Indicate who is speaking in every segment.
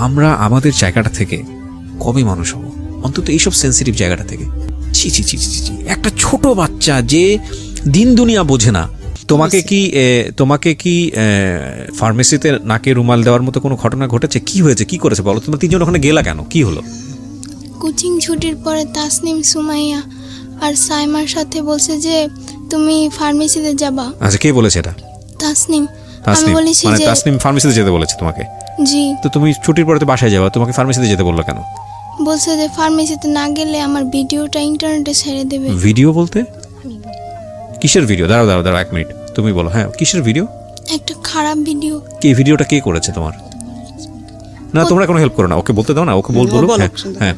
Speaker 1: আমরা আমাদের জায়গাটা থেকে কবে মানুষ হব, অন্তত এইসব সেন্সিটিভ জায়গাটা থেকে। ছি ছি ছি ছি ছি, একটা ছোট বাচ্চা যে দিন দুনিয়া বোঝে না, তোমাকে কি ফার্মেসিতে নাকে রুমাল দেওয়ার মতো কোনো ঘটনা ঘটেছে? কি হয়েছে, কি করেছে বলো? তোমরা তিনজন ওখানে গেলা কেন, কি হলো?
Speaker 2: কোচিং ছুটির পরে তাসনিম, সুমাইয়া আর সাইমার সাথে বলছে যে তুমি ফার্মেসিতে যাবা।
Speaker 1: আচ্ছা, কে বলেছে এটা?
Speaker 2: তাসনিম। আমি
Speaker 1: তাসনিম,
Speaker 2: বলেছি
Speaker 1: মানে
Speaker 2: যে
Speaker 1: তাসনিম ফার্মেসিতে যেতে বলেছে তোমাকে?
Speaker 2: জি।
Speaker 1: তো তুমি ছুটির পরে তো বাসায় যাবা, তোমাকে ফার্মেসিতে যেতে বললো কেন?
Speaker 2: বলছে যে ফার্মেসিতে না গেলে আমার ভিডিওটা ইন্টারনেটে ছেড়ে দেবে।
Speaker 1: ভিডিও বলতে কিসের ভিডিও? দাঁড়াও দাঁড়াও দাঁড়াও, 1 মিনিট, তুমি বলো। হ্যাঁ, কিসের ভিডিও?
Speaker 2: একটা খারাপ ভিডিও।
Speaker 1: কি ভিডিওটা কে করেছে তোমার? না, তোমরা কোনো হেল্প করো না, ওকে বলতে দাও না, ওকে বলবো। হ্যাঁ হ্যাঁ,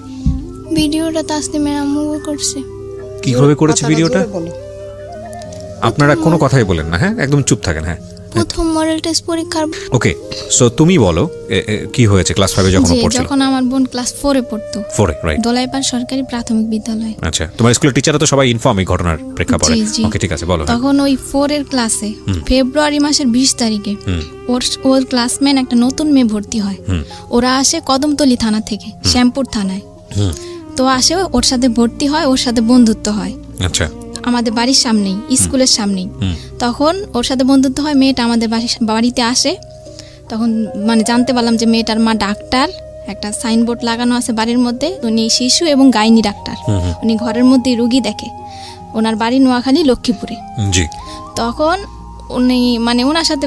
Speaker 2: ভিডিওটা তাসনিমের আম্মু করছে।
Speaker 1: কিভাবে করেছে ভিডিওটা? আপনারা কোনো কথাই বলেন না, হ্যাঁ, একদম চুপ থাকেন। হ্যাঁ,
Speaker 2: প্রথম মডেল টেস্ট পরীক্ষার।
Speaker 1: ওকে, সো তুমি বলো কি হয়েছে ক্লাস 5 এ যখন পড়ছিল?
Speaker 3: যখন আমার বোন ক্লাস 4 এ পড়তো,
Speaker 1: 4 এ, রাইট,
Speaker 3: দোলাইপাড় সরকারি প্রাথমিক বিদ্যালয়।
Speaker 1: আচ্ছা, তোমার স্কুলের টিচাররা তো সবাই ইনফর্ম এই ঘটনার প্রেক্ষাপটে? ওকে, ঠিক আছে, বলো।
Speaker 3: তখন ওই 4 এর ক্লাসে ফেব্রুয়ারি মাসের 20 তারিখে ওর ক্লাসমেট একটা নতুন মেয়ে ভর্তি হয়। ওরা আসে কদমতলী থানা থেকে শ্যামপুর থানায়। তো আসে, ওর সাথে ভর্তি হয়, ওর সাথে বন্ধুত্ব হয়।
Speaker 1: আচ্ছা,
Speaker 3: আমাদের বাড়ির সামনেই, স্কুলের সামনেই। তখন ওর সাথে বন্ধুত্ব হয়, মেয়েটা আমাদের বাড়িতে আসে। তখন মানে জানতে পারলাম যে মেয়েটার মা ডাক্তার, একটা সাইনবোর্ড লাগানো আছে বাড়ির মধ্যে, উনি শিশু এবং গাইনি ডাক্তার। উনি ঘরের মধ্যে রুগী দেখে। ওনার বাড়ি নোয়াখালী, লক্ষ্মীপুরে।
Speaker 1: জি।
Speaker 3: তখন উনি মানে ওনার সাথে,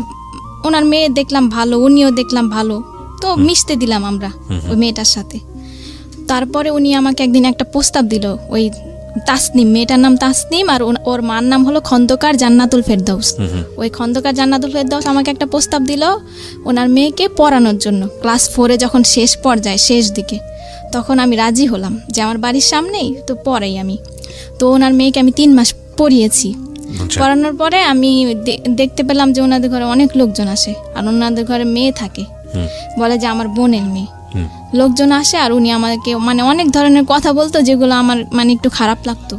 Speaker 3: ওনার মেয়ে দেখলাম ভালো, উনিও দেখলাম ভালো, তো মিশতে দিলাম আমরা ওই মেয়েটার সাথে। তারপরে উনি আমাকে একদিন একটা প্রস্তাব দিল। ওই তাসনিম, মেয়েটার নাম তাসনিম, আর ওর মার নাম হলো খন্দকার জান্নাতুল ফেরদৌস। ওই খন্দকার জান্নাতুল ফেরদৌস আমাকে একটা প্রস্তাব দিল ওনার মেয়েকে পড়ানোর জন্য। ক্লাস 4 এ যখন শেষ পর্যায়ে, শেষ দিকে, তখন আমি রাজি হলাম যে আমার বাড়ির সামনেই তো পড়াই আমি। তো ওনার মেয়েকে আমি 3 মাস পড়িয়েছি। পড়ানোর পরে আমি দেখতে পেলাম যে ওনাদের ঘরে অনেক লোকজন আসে, আর ওনাদের ঘরে মেয়ে থাকে, বলে যে আমার বোনের মেয়ে। লোকজন আসে আর উনি আমাকে মানে অনেক ধরনের কথা বলতো, যেগুলো আমার মানে একটু খারাপ লাগতো।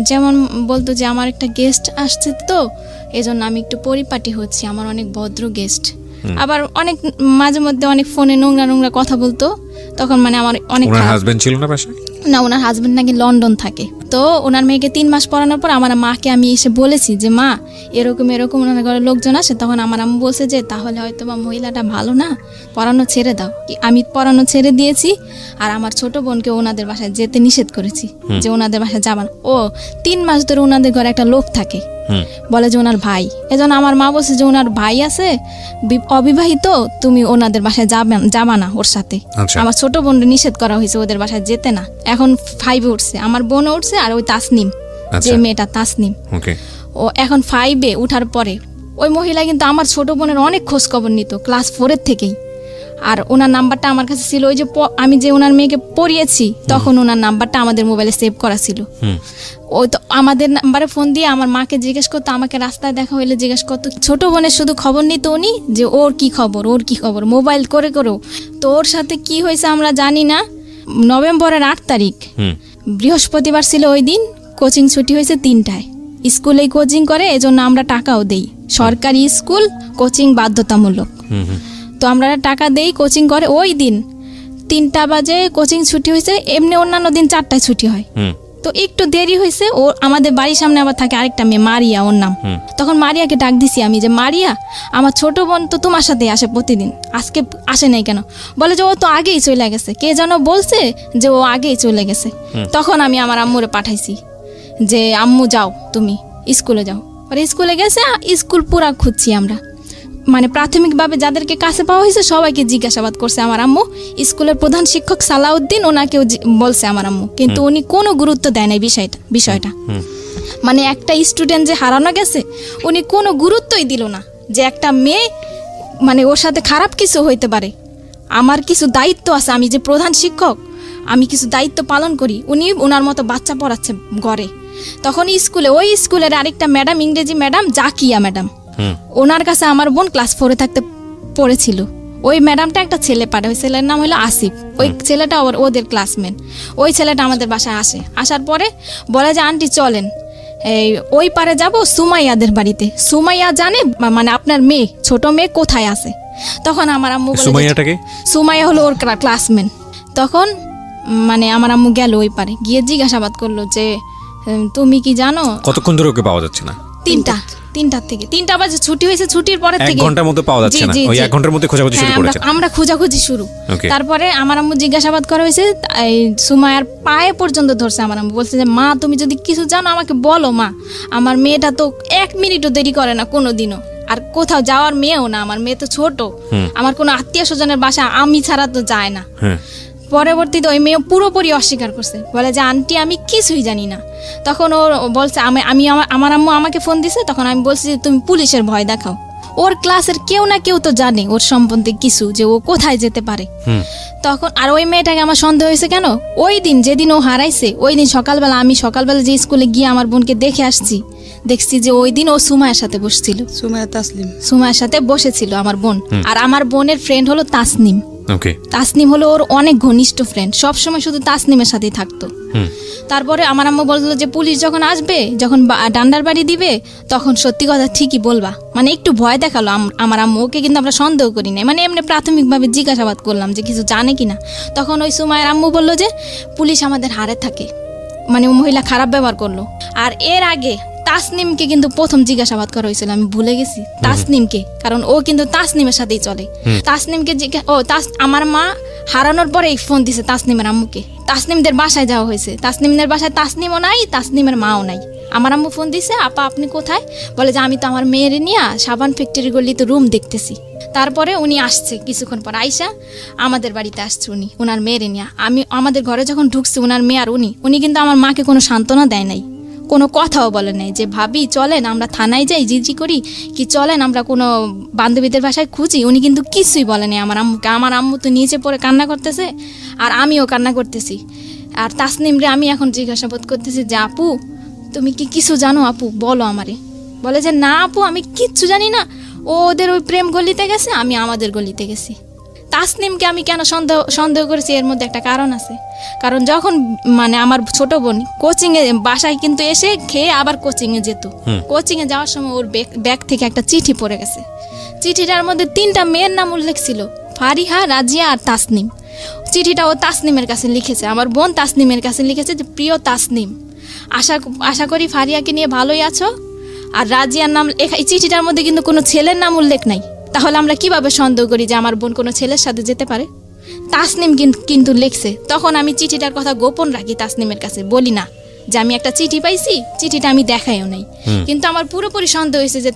Speaker 3: যেমন বলতো যে আমার একটা গেস্ট আসছে, তো এজন্য আমি একটু পরিপাটি হচ্ছি, আমার অনেক ভদ্র গেস্ট। আবার অনেক মাঝে মধ্যে অনেক ফোনে নোংরা নোংরা কথা বলতো। তখন মানে আমার অনেক
Speaker 1: হাজবেন্ড ছিল না বাসায়?
Speaker 3: না, ওনার হাজবেন্ড নাকি লন্ডন থাকে। তো ওনার মেয়েকে 3 মাস পড়ানোর পর আমার মাকে আমি এসে বলেছি যে মা, এরকম এরকম ওনার ঘরে লোকজন আসে। তখন আমার আম্মু বলছে যে তাহলে হয়তো বা মহিলাটা ভালো না, পড়ানো ছেড়ে দাও। আমি পড়ানো ছেড়ে দিয়েছি, আর আমার ছোট বোনকে ওনাদের বাসায় যেতে নিষেধ করেছি, যে ওনাদের বাসায় যাবা না। ও 3 মাস ধরে ওনাদের ঘরে একটা লোক থাকে, বলে যে ওনার ভাই। এজন্য আমার মা বলছে যে ওনার ভাই আছে অবিবাহিত, তুমি ওনাদের বাসায় যাবা না ওর সাথে। আমার ছোট বোন নিষেধ করা হয়েছে ওদের বাসায় যেতে না। এখন 5 এ উঠছে, আমার বোন উঠছে, আর ওই তাসনিম, যে মেয়েটা তাসনিম, ও এখন 5 এ উঠার পরে ওই মহিলা কিন্তু আমার ছোট বোনের অনেক খোঁজ খবর নিত ক্লাস 4 এর থেকেই। আর ওনার নাম্বারটা আমার কাছে ছিল, ওই যে আমি যে ওনার মেয়েকে পড়িয়েছি তখন ওনার নাম্বারটা আমাদের মোবাইলে সেভ করা ছিল। ওই তো আমাদের নাম্বারে ফোন দিয়ে আমার মাকে জিজ্ঞেস করতো, আমাকে রাস্তায় দেখা হইলে জিজ্ঞেস করতো। ছোট বোনের শুধু খবর নিত উনি, যে ওর কি খবর, ওর কি খবর, মোবাইল করে করেও। তো ওর সাথে কি হয়েছে আমরা জানি না। নভেম্বরের 8 তারিখ বৃহস্পতিবার ছিল, ওই দিন কোচিং ছুটি হয়েছে 3টায়। স্কুলেই কোচিং করে, এজন্য আমরা টাকাও দেই। সরকারি স্কুল, কোচিং বাধ্যতামূলক। তো আমরা টাকা দেই, কোচিং করে। ওই দিন 3টা বাজে কোচিং ছুটি হয়েছে। এমনি অন্যান্য দিন 4টায় ছুটি হয়, তো একটু দেরি হয়েছে। ও আমাদের বাড়ির সামনে আবার থাকে আরেকটা মেয়ে, মারিয়া ওর নাম। তখন মারিয়াকে ডাক দিছি আমি, যে মারিয়া, আমার ছোট বোন তো তোমার সাথে আসে প্রতিদিন, আজকে আসে নাই কেন? বলে যে ও তো আগেই চলে গেছে, কে যেন বলছে যে ও আগেই চলে গেছে। তখন আমি আমার আম্মুরে পাঠাইছি যে আম্মু যাও, তুমি স্কুলে যাও। আর স্কুলে গেছে, স্কুল পুরা খুঁজছি আমরা, মানে প্রাথমিকভাবে যাদেরকে কাছে পাওয়া হয়েছে সবাইকে জিজ্ঞাসাবাদ করছে আমার আম্মু। স্কুলের প্রধান শিক্ষক সালাউদ্দিন, ওনাকেও বলছে আমার আম্মু, কিন্তু উনি কোনো গুরুত্ব দেয় নাই বিষয়টা। মানে একটা স্টুডেন্ট যে হারানো গেছে, উনি কোনো গুরুত্বই দিল না যে একটা মেয়ে মানে ওর সাথে খারাপ কিছু হইতে পারে। আমার কিছু দায়িত্ব আছে, আমি যে প্রধান শিক্ষক, আমি কিছু দায়িত্ব পালন করি। উনি ওনার মতো বাচ্চা পড়াচ্ছে ঘরে। তখন স্কুলে, ওই স্কুলের আরেকটা ম্যাডাম, ইংরেজি ম্যাডাম জাকিয়া ম্যাডাম, ওনার কাছে আমার বোন ক্লাস 4 এ থাকতে পড়েছিল। ওই ম্যাডামটা একটা ছেলে পাঠায়, ওই ছেলের নাম হলো আসিফ। ওই ছেলেটা ওদের ক্লাসমেট। ওই ছেলেটা আমাদের বাসায় আসে, আসার পরে বলে যে আন্টি চলেন এই ওই পারে যাব সুমাইয়াদের বাড়িতে। সুমাইয়া জানে মানে আপনার মেয়ে, ছোট মেয়ে কোথায় আছে। তখন আমার আম্মু বলে যে-
Speaker 1: সুমাইয়াটাকে
Speaker 3: সুমাইয়া হলো ওর ক্লাসমেট। তখন মানে আমার আম্মু গেল ওই পারে, গিয়ে জিজ্ঞাসাবাদ করলো যে তুমি কি জানো।
Speaker 1: কতক্ষণ ধরে ওকে পাওয়া যাচ্ছে না?
Speaker 3: 3টার থেকে 3টা বাজে ছুটি হয়েছে, ছুটির পরের
Speaker 1: 1
Speaker 3: থেকে
Speaker 1: ঘন্টার মধ্যে পাওয়া যাচ্ছে
Speaker 3: জি,
Speaker 1: না,
Speaker 3: জি,
Speaker 1: ওই
Speaker 3: জি।
Speaker 1: 1 ঘন্টার মধ্যে খোঁজাখুঁজি শুরু
Speaker 3: হ্যাঁ,
Speaker 1: করেছে।
Speaker 3: আমরা খোঁজাখুঁজি শুরু।
Speaker 1: Okay.
Speaker 3: তারপরে আমার আম্মু জিজ্ঞাসাবাদ করা হয়েছে, এই সুমাইয়ার পায়ে পর্যন্ত ধরছে আমার আম্মু, বলছে যে মা তুমি যদি কিছু জানো আমাকে বলো মা, আমার মেয়েটা তো 1 মিনিটও দেরি করে না কোনোদিনও, আর কোথাও যাওয়ার মেয়েও না, আমার মেয়ে তো ছোট, আমার কোনো আত্মীয় স্বজনের বাসা আমি ছাড়া তো যায় না।
Speaker 1: হ্যাঁ,
Speaker 3: পরবর্তীতে ওই মেয়ে পুরোপুরি অস্বীকার করছে, বলে যে আন্টি আমি কিছুই জানি না। তখন ও বলছে আমার আম্মু আমাকে ফোন দিছে, তখন আমি বলছি যে তুমি পুলিশের ভয় দেখাও। ওর ক্লাসের কেউ না কেউ তো জানে ওর সম্বন্ধে কিছু, যে ও কোথায় যেতে পারে। তখন আর ওই মেয়েটাকে আমার সন্দেহ হয়েছে কেন, ওই দিন যেদিন ও হারাইছে ওই দিন সকালবেলা আমি সকালবেলা যে স্কুলে গিয়ে আমার বোনকে দেখে আসছি, দেখছি যে ওই দিন ও সুমাইয়ার সাথে বসছিল, সুমাইয়ার সাথে বসেছিল আমার বোন। আর আমার বোনের ফ্রেন্ড হলো তাসনিম।
Speaker 1: ওকে।
Speaker 3: তাসনিম হলো ওর অনেক ঘনিষ্ঠ ফ্রেন্ড, সবসময় শুধু তাসনিমের সাথেই থাকতো। তারপরে আমার আম্মু বললো যে পুলিশ যখন আসবে, যখন ডান্ডার বাড়ি দিবে, তখন সত্যি কথা ঠিকই বলবা, মানে একটু ভয় দেখালো আমার আম্মু। ওকে কিন্তু আমরা সন্দেহ করি না, মানে এমনি প্রাথমিকভাবে জিজ্ঞাসাবাদ করলাম যে কিছু জানে কিনা। তখন ওই সুমাইয়ার আম্মু বললো যে পুলিশ আমাদের হারে থাকে, মানে ও মহিলা খারাপ ব্যবহার করলো। আর এর আগে তাসনিমকে কিন্তু প্রথম জিজ্ঞাসাবাদ করা হয়েছিল, আমি ভুলে গেছি তাসনিমকে, কারণ ও কিন্তু তাসনিমের সাথেই চলে। তাসনিমকে আমার মা হারানোর পরে ফোন দিছে তাসনিমের আম্মুকে, তাসনিমদের বাসায় যাওয়া হয়েছে। তাসনিমদের বাসায় তাসনিমও নাই, তাসনিমের মাও নাই। আমার আম্মু ফোন দিছে, আপা আপনি কোথায়? বলে যে আমি তো আমার মেয়েরে নিয়ে সাবান ফ্যাক্টরি গলিতে রুম দেখতেছি। তারপরে উনি আসছে, কিছুক্ষণ পর আইসা আমাদের বাড়িতে আসছে উনি ওনার মেয়েরে নিয়ে। আমি আমাদের ঘরে যখন ঢুকছি ওনার মেয়ে আর উনি কিন্তু আমার মাকে কোনো সান্ত্বনা দেয় নাই, কোনো কথাও বলে নাই যে ভাবি চলেন আমরা থানায় যাই জিজি করি, কি চলেন আমরা কোনো বান্ধবীদের বাসায় খুঁজি। উনি কিন্তু কিছুই বলে নাই আমার আম্মুকে। আমার আম্মু তো নিচে পড়ে কান্না করতেছে, আর আমিও কান্না করতেছি। আর তাসনিমরে আমি এখন জিজ্ঞাসাবাদ করতেছি যে আপু তুমি কি কিছু জানো আপু, বলো আমারে। বলে যে না আপু আমি কিচ্ছু জানি না, ও ওদের ওই প্রেম গলিতে গেছে, আমি আমাদের গলিতে গেছি। তাসনিমকে আমি কেন সন্দেহ করেছি, এর মধ্যে একটা কারণ আছে। কারণ যখন মানে আমার ছোট বোন কোচিংয়ে বাসায় কিন্তু এসে খেয়ে আবার কোচিংয়ে যেত, কোচিংয়ে যাওয়ার সময় ওর ব্যাগ থেকে একটা চিঠি পড়ে গেছে। চিঠিটার মধ্যে 3টা মেয়ের নাম উল্লেখ ছিল, ফারিহা, রাজিয়া আর তাসনিম। চিঠিটা ও তাসনিমের কাছে লিখেছে, আমার বোন তাসনিমের কাছে লিখেছে যে প্রিয় তাসনিম, আশা করি ফারিয়াকে নিয়ে ভালোই আছো। আর রাজিয়ার নাম এই চিঠিটার মধ্যে কিন্তু কোনো ছেলের নাম উল্লেখ নাই, তাহলে আমরা কিভাবে সন্দেহ করি যে আমার বোন কোনো ছেলের সাথে যেতে পারে? তাসনিম কিন্তু লিখছে। তখন আমি চিঠিটার কথা গোপন রাখি, তাসনিমের কাছে বলি না যে আমি একটা চিঠি পাইছি, চিঠিটা আমি দেখাইও নাই। কিন্তু আমার পুরোপুরি সন্দেহ হয়েছে যে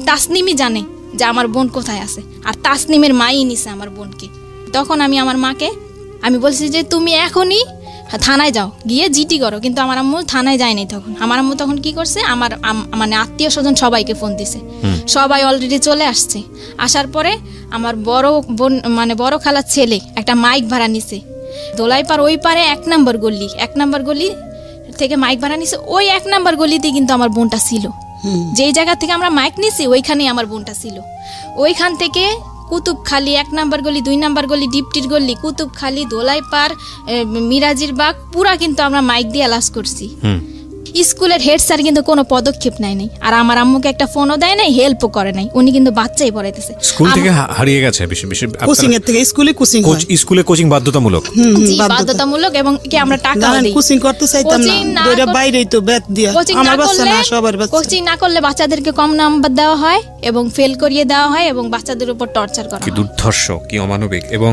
Speaker 3: তাসনিমই জানে যে আমার বোন কোথায় আছে, আর তাসনিমের মাই নিছে আমার বোনকে। তখন আমি আমার মাকে আমি বলছি যে তুমি এখনই থানায় যাও, গিয়ে জিটি করো। কিন্তু আমার আম্মু থানায় যায় নাই। তখন আমার আম্মু তখন কি করছে, আমার মানে আত্মীয় স্বজন সবাইকে ফোন দিছে, সবাই অলরেডি চলে আসছে। আসার পরে আমার বড় বোন মানে বড় খালার ছেলে একটা মাইক ভাড়া নিছে, দোলাইপার ওই পারে 1 নম্বর গলি থেকে মাইক ভাড়া নিছে। ওই 1 নম্বর গলিতে কিন্তু আমার বোনটা ছিল, যেই জায়গা থেকে আমরা মাইক নিছি ওইখানেই আমার বোনটা ছিল। ওইখান থেকে কুতুবখালী 1 নম্বর গলি, 2 নম্বর গলি, ডিপটির গলি, কুতুবখালী, দোলাইপার, মিরাজির বাগ পুরা কিন্তু আমরা মাইক দিয়ে অ্যালাউন্স করছি। স্কুলের হেড স্যার কিন্তু কোনো পদক্ষেপ নেয় নাই, আর আমার আম্মুকে একটা ফোনও দেয় নাই, হেল্পও করে নাই। উনি কিন্তু বাচ্চাই পড়াইতেছে।
Speaker 1: স্কুল থেকে হারিয়ে গেছে
Speaker 4: কোচিং এর থেকে
Speaker 1: স্কুলে কোচিং বাধ্যতামূলক।
Speaker 3: জি, বাধ্যতামূলক, এবং কি আমরা টাকা দেই।
Speaker 4: কোচিং করতে চাইতাম না, দুইটা বাইরেই তো বেত দিয়া, আমার বাচ্চা না সবার বাচ্চা।
Speaker 3: কোচিং না করলে বাচ্চাদেরকে কম নাম্বার দেওয়া হয় এবং ফেল করিয়ে দেওয়া হয় এবং বাচ্চাদের উপর টর্চার করা
Speaker 1: কি
Speaker 3: হয়।
Speaker 1: দুর্ধর্ষ, কি অমানবিক। এবং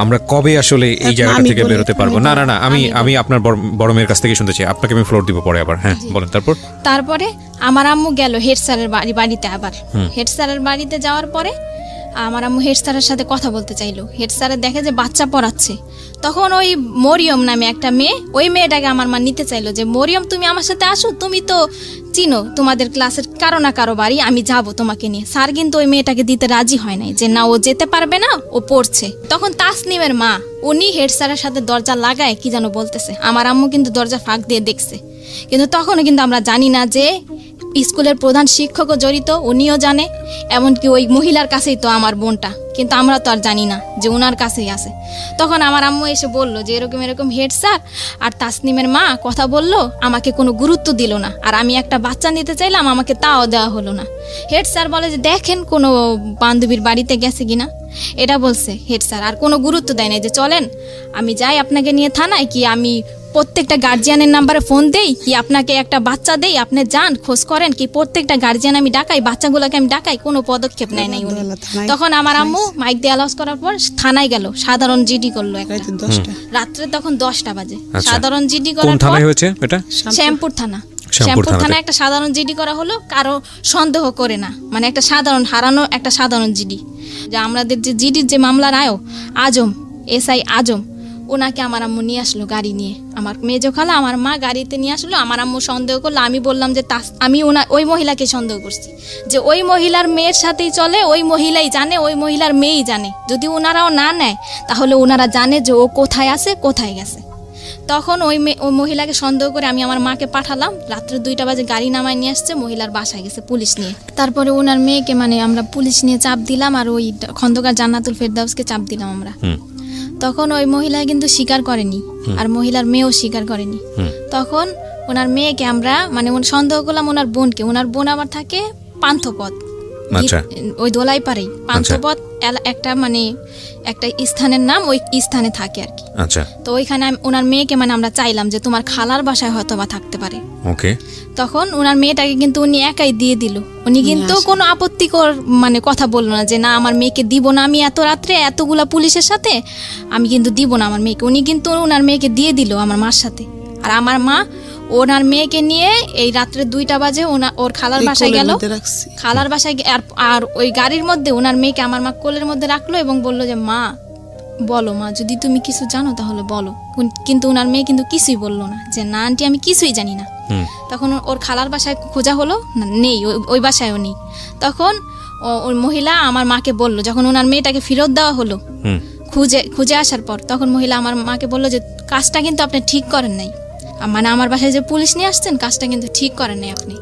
Speaker 1: আমরা কবে আসলে এই জায়গাটা থেকে বেরোতে পারবো? না না না, আমি আপনার বড় মেয়ের কাছ থেকে শুনতে চাই, আপনাকে আমি ফ্লোর দিব পরে আবার। হ্যাঁ বলেন। তারপরে
Speaker 3: আমার আম্মু গেল হেড স্যারের বাড়িতে। আবার হেড স্যারের বাড়িতে যাওয়ার পরে আমার আম্মু হেড স্যারের সাথে কথা বলতে চাইলো। হেড স্যারের দেখে যে বাচ্চা পড়াচ্ছে। তখন ওই মরিয়ম নামে একটা মেয়ে, ওই মেয়েটাকে আমার মা নিতে চাইলো যে মরিয়ম তুমি আমার সাথে আসো, তুমি তো চিনো তোমাদের ক্লাসের কারো না কারো বাড়ি, আমি যাব তোমাকে নিয়ে। স্যার কিন্তু ওই মেয়েটাকে দিতে রাজি হয় নাই, যে না ও যেতে পারবে না, ও পড়ছে। তখন তাসনিমের মা উনি হেড স্যারের সাথে দরজা লাগায় কি যেন বলতেছে। আমার আম্মু কিন্তু দরজা ফাঁক দিয়ে দেখছে, কিন্তু তখনও কিন্তু আমরা জানি না যে স্কুলের প্রধান শিক্ষকও জড়িত, উনিও জানে, এমনকি ওই মহিলার কাছেই তো আমার বোনটা, কিন্তু আমরা তো আর জানি না যে ওনার কাছেই আছে। তখন আমার আম্মু এসে বলল যে এরকম এরকম হেড স্যার আর তাসনিমের মা কথা বলল, আমাকে কোনো গুরুত্ব দিল না, আর আমি একটা বাচ্চা নিতে চাইলাম, আমাকে তাও দেওয়া হলো না। হেড স্যার বলে যে দেখেন কোনো বান্ধবীর বাড়িতে গেছে কিনা, এটা বলছে হেড স্যার, আর কোনো গুরুত্ব দেয় না যে চলেন আমি যাই আপনাকে নিয়ে থানায়, কি আমি প্রত্যেকটা গার্জিয়ানের নাম্বারে ফোন দেই, কি আপনাকে একটা বাচ্চা দেই, আপনি যান খোঁজ করেন, কি প্রত্যেকটা গার্জিয়ান আমি ডাকাই, বাচ্চাগুলোকে আমি ডাকাই, কোনো পদক্ষেপ নেয় নাই উনি। তখন আমার আম্মু মাইক দিয়ে অ্যালাউন্স করার পর থানায় গেল, সাধারণ জিডি করলো একটা রাত্রে, তখন 10টা বাজে। সাধারণ জিডি
Speaker 1: কোন
Speaker 3: করার পর
Speaker 1: থানায় হয়েছে এটা?
Speaker 3: শ্যামপুর থানা।
Speaker 1: শ্যামপুর
Speaker 3: শ্যামপুর
Speaker 1: থানাতে।
Speaker 3: থানায় একটা সাধারণ জিডি করা হলো, কারো সন্দেহ করে না, মানে একটা সাধারণ হারানো একটা সাধারণ জিডি। যে আমাদের যে জিডির যে মামলার আয়ো আজম, এসআই আজম, ওনাকে আমার আম্মু নিয়ে আসলো গাড়ি নিয়ে, আমার মেজো খালা আমার মা গাড়িতে নিয়ে আসলো। আমার আম্মু সন্দেহ করলো, আমি বললাম যে আমি ওই মহিলাকে সন্দেহ করছি, যে ওই মহিলার মেয়ের সাথেই চলে, ওই মহিলাই জানে, ওই মহিলার মেয়েই জানে, যদি ওনারাও না নেয় তাহলে ওনারা জানে যে ও কোথায় আছে, কোথায় গেছে। তখন ওই মহিলাকে সন্দেহ করে আমি আমার মাকে পাঠালাম, রাত্রে 2টা বাজে গাড়ি নামায় নিয়ে আসছে, মহিলার বাসায় গেছে পুলিশ নিয়ে। তারপরে ওনার মেয়েকে মানে আমরা পুলিশ নিয়ে চাপ দিলাম, আর ওই খন্দকার জান্নাতুল ফেরদাউসকে চাপ দিলাম আমরা। তখন ওই মহিলা কিন্তু স্বীকার করেনি, আর মহিলার মেয়েও স্বীকার করেনি। তখন ওনার মেয়েকে আমরা মানে সন্দেহ করলাম ওনার বোনকে, ওনার বোন আবার থাকে পান্থপথ, ওই দোলাই পারেই পান্থপথ একটা মানে একটা স্থানের নাম, ওই স্থানে থাকে আর কি। তো ওইখানে ওনার মেয়েকে মানে আমরা চাইলাম যে তোমার খালার বাসায় হয়তো বা থাকতে পারে। তখন ওনার মেয়েটাকে কিন্তু উনি একাই দিয়ে দিল, উনি কিন্তু কোনো আপত্তিকর মানে কথা বললো না যে না আমার মেয়েকে দিব না, আমি এত রাত্রে এতগুলা পুলিশের সাথে আমি কিন্তু দিব না আমার মেয়েকে। উনি কিন্তু ওনার মেয়েকে দিয়ে দিল আমার মার সাথে। আর আমার মা ওনার মেয়েকে নিয়ে এই রাত্রে 2টা বাজে ওর খালার বাসায় গেল, খালার বাসায় আর ওই গাড়ির মধ্যে ওনার মেয়েকে আমার মা কোলের মধ্যে রাখলো এবং বললো যে মা বলো, মা যদি তুমি কিছু জানো তাহলে বলো। কিন্তু ওনার মেয়ে কিন্তু কিছুই বললো না, যে না আন্টি আমি কিছুই জানি না। তখন ওর খালার বাসায় খোঁজা হলো, নেই, ওই বাসায়ও নেই। তখন ওই মহিলা আমার মাকে বললো, যখন ওনার মেয়েটাকে ফেরত দেওয়া হলো খুঁজে আসার পর, তখন মহিলা আমার মাকে বললো যে কাজটা কিন্তু আপনি ঠিক করেন নাই, মানে আমার বাসায় যে পুলিশ নিয়ে আসছেন কাজটা কিন্তু ঠিক করেন নাই আপনি।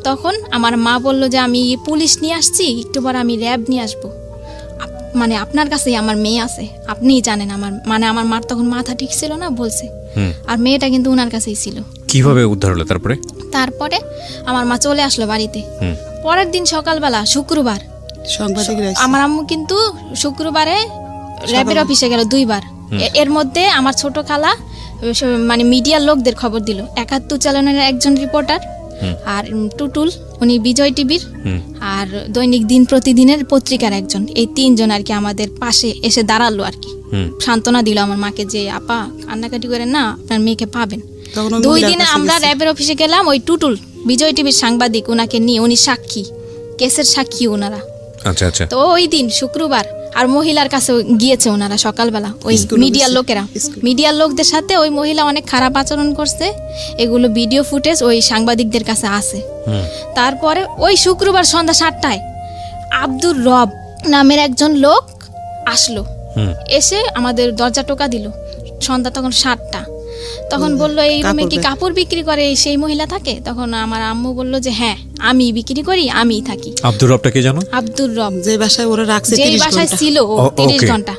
Speaker 3: তখন আমার মা বলল যে আমি পুলিশ নিয়ে আসছি, একটু পর আমি র্যাব নিয়ে আসবো, মানে আপনার কাছেই আমার মেয়ে আছে, আপনিই জানেন। আমার মানে আমার মার তখন মাথা ঠিক ছিল না, বলছে। আর মেয়েটা কিন্তু ওনার কাছেই ছিল।
Speaker 1: কিভাবে উদ্ধার হলো
Speaker 3: তারপরে আমার মা চলে আসলো বাড়িতে। পরের দিন সকালবেলা শুক্রবার আমার আম্মু কিন্তু শুক্রবারে র্যাবের অফিসে গেল 2বার। এর মধ্যে আমার ছোট খালা মানে মিডিয়ার লোকদের খবর দিল, 71 চ্যানেলের একজন রিপোর্টার, আর টুটুল উনি বিজয় টিভির, আর দৈনিক দিন প্রতিদিনের পত্রিকার একজন, এই 3 জন আর কি আমাদের পাশে এসে দাঁড়ালো আর কি, সান্ত্বনা দিল আমার মাকে যে আপা কান্নাকাটি করেন না, আপনার মেয়েকে পাবেন। 2 দিনে আমরা র্যাবের অফিসে গেলাম, ওই টুটুল বিজয় টিভির সাংবাদিক ওনাকে নিয়ে, উনি সাক্ষী, কেসের সাক্ষী ওনারা। তো ওই দিন শুক্রবার আর মহিলার কাছে গিয়েছে ওনারা সকালবেলা, ওই মিডিয়ার লোকেরা, মিডিয়ার লোকদের সাথে ওই মহিলা অনেক খারাপ আচরণ করছে, এগুলো ভিডিও ফুটেজ ওই সাংবাদিকদের কাছে আছে। তারপরে ওই শুক্রবার সন্ধ্যা 7টায় আব্দুর রব নামের একজন লোক আসলো, এসে আমাদের দরজা টোকা দিল। সন্ধ্যা তখন 7টা। তখন বললো এই রুমে কি কাপড় বিক্রি করে সেই মহিলা থাকে? তখন আমার আম্মু বললো যে হ্যাঁ আমি বিক্রি করি, আমিই থাকি।
Speaker 1: আব্দুর রবটা কে জানো?
Speaker 3: আব্দুর রব,
Speaker 4: যে বাসায় ওরা রাখছে,
Speaker 3: যে বাসায় ছিল 30 ঘন্টা,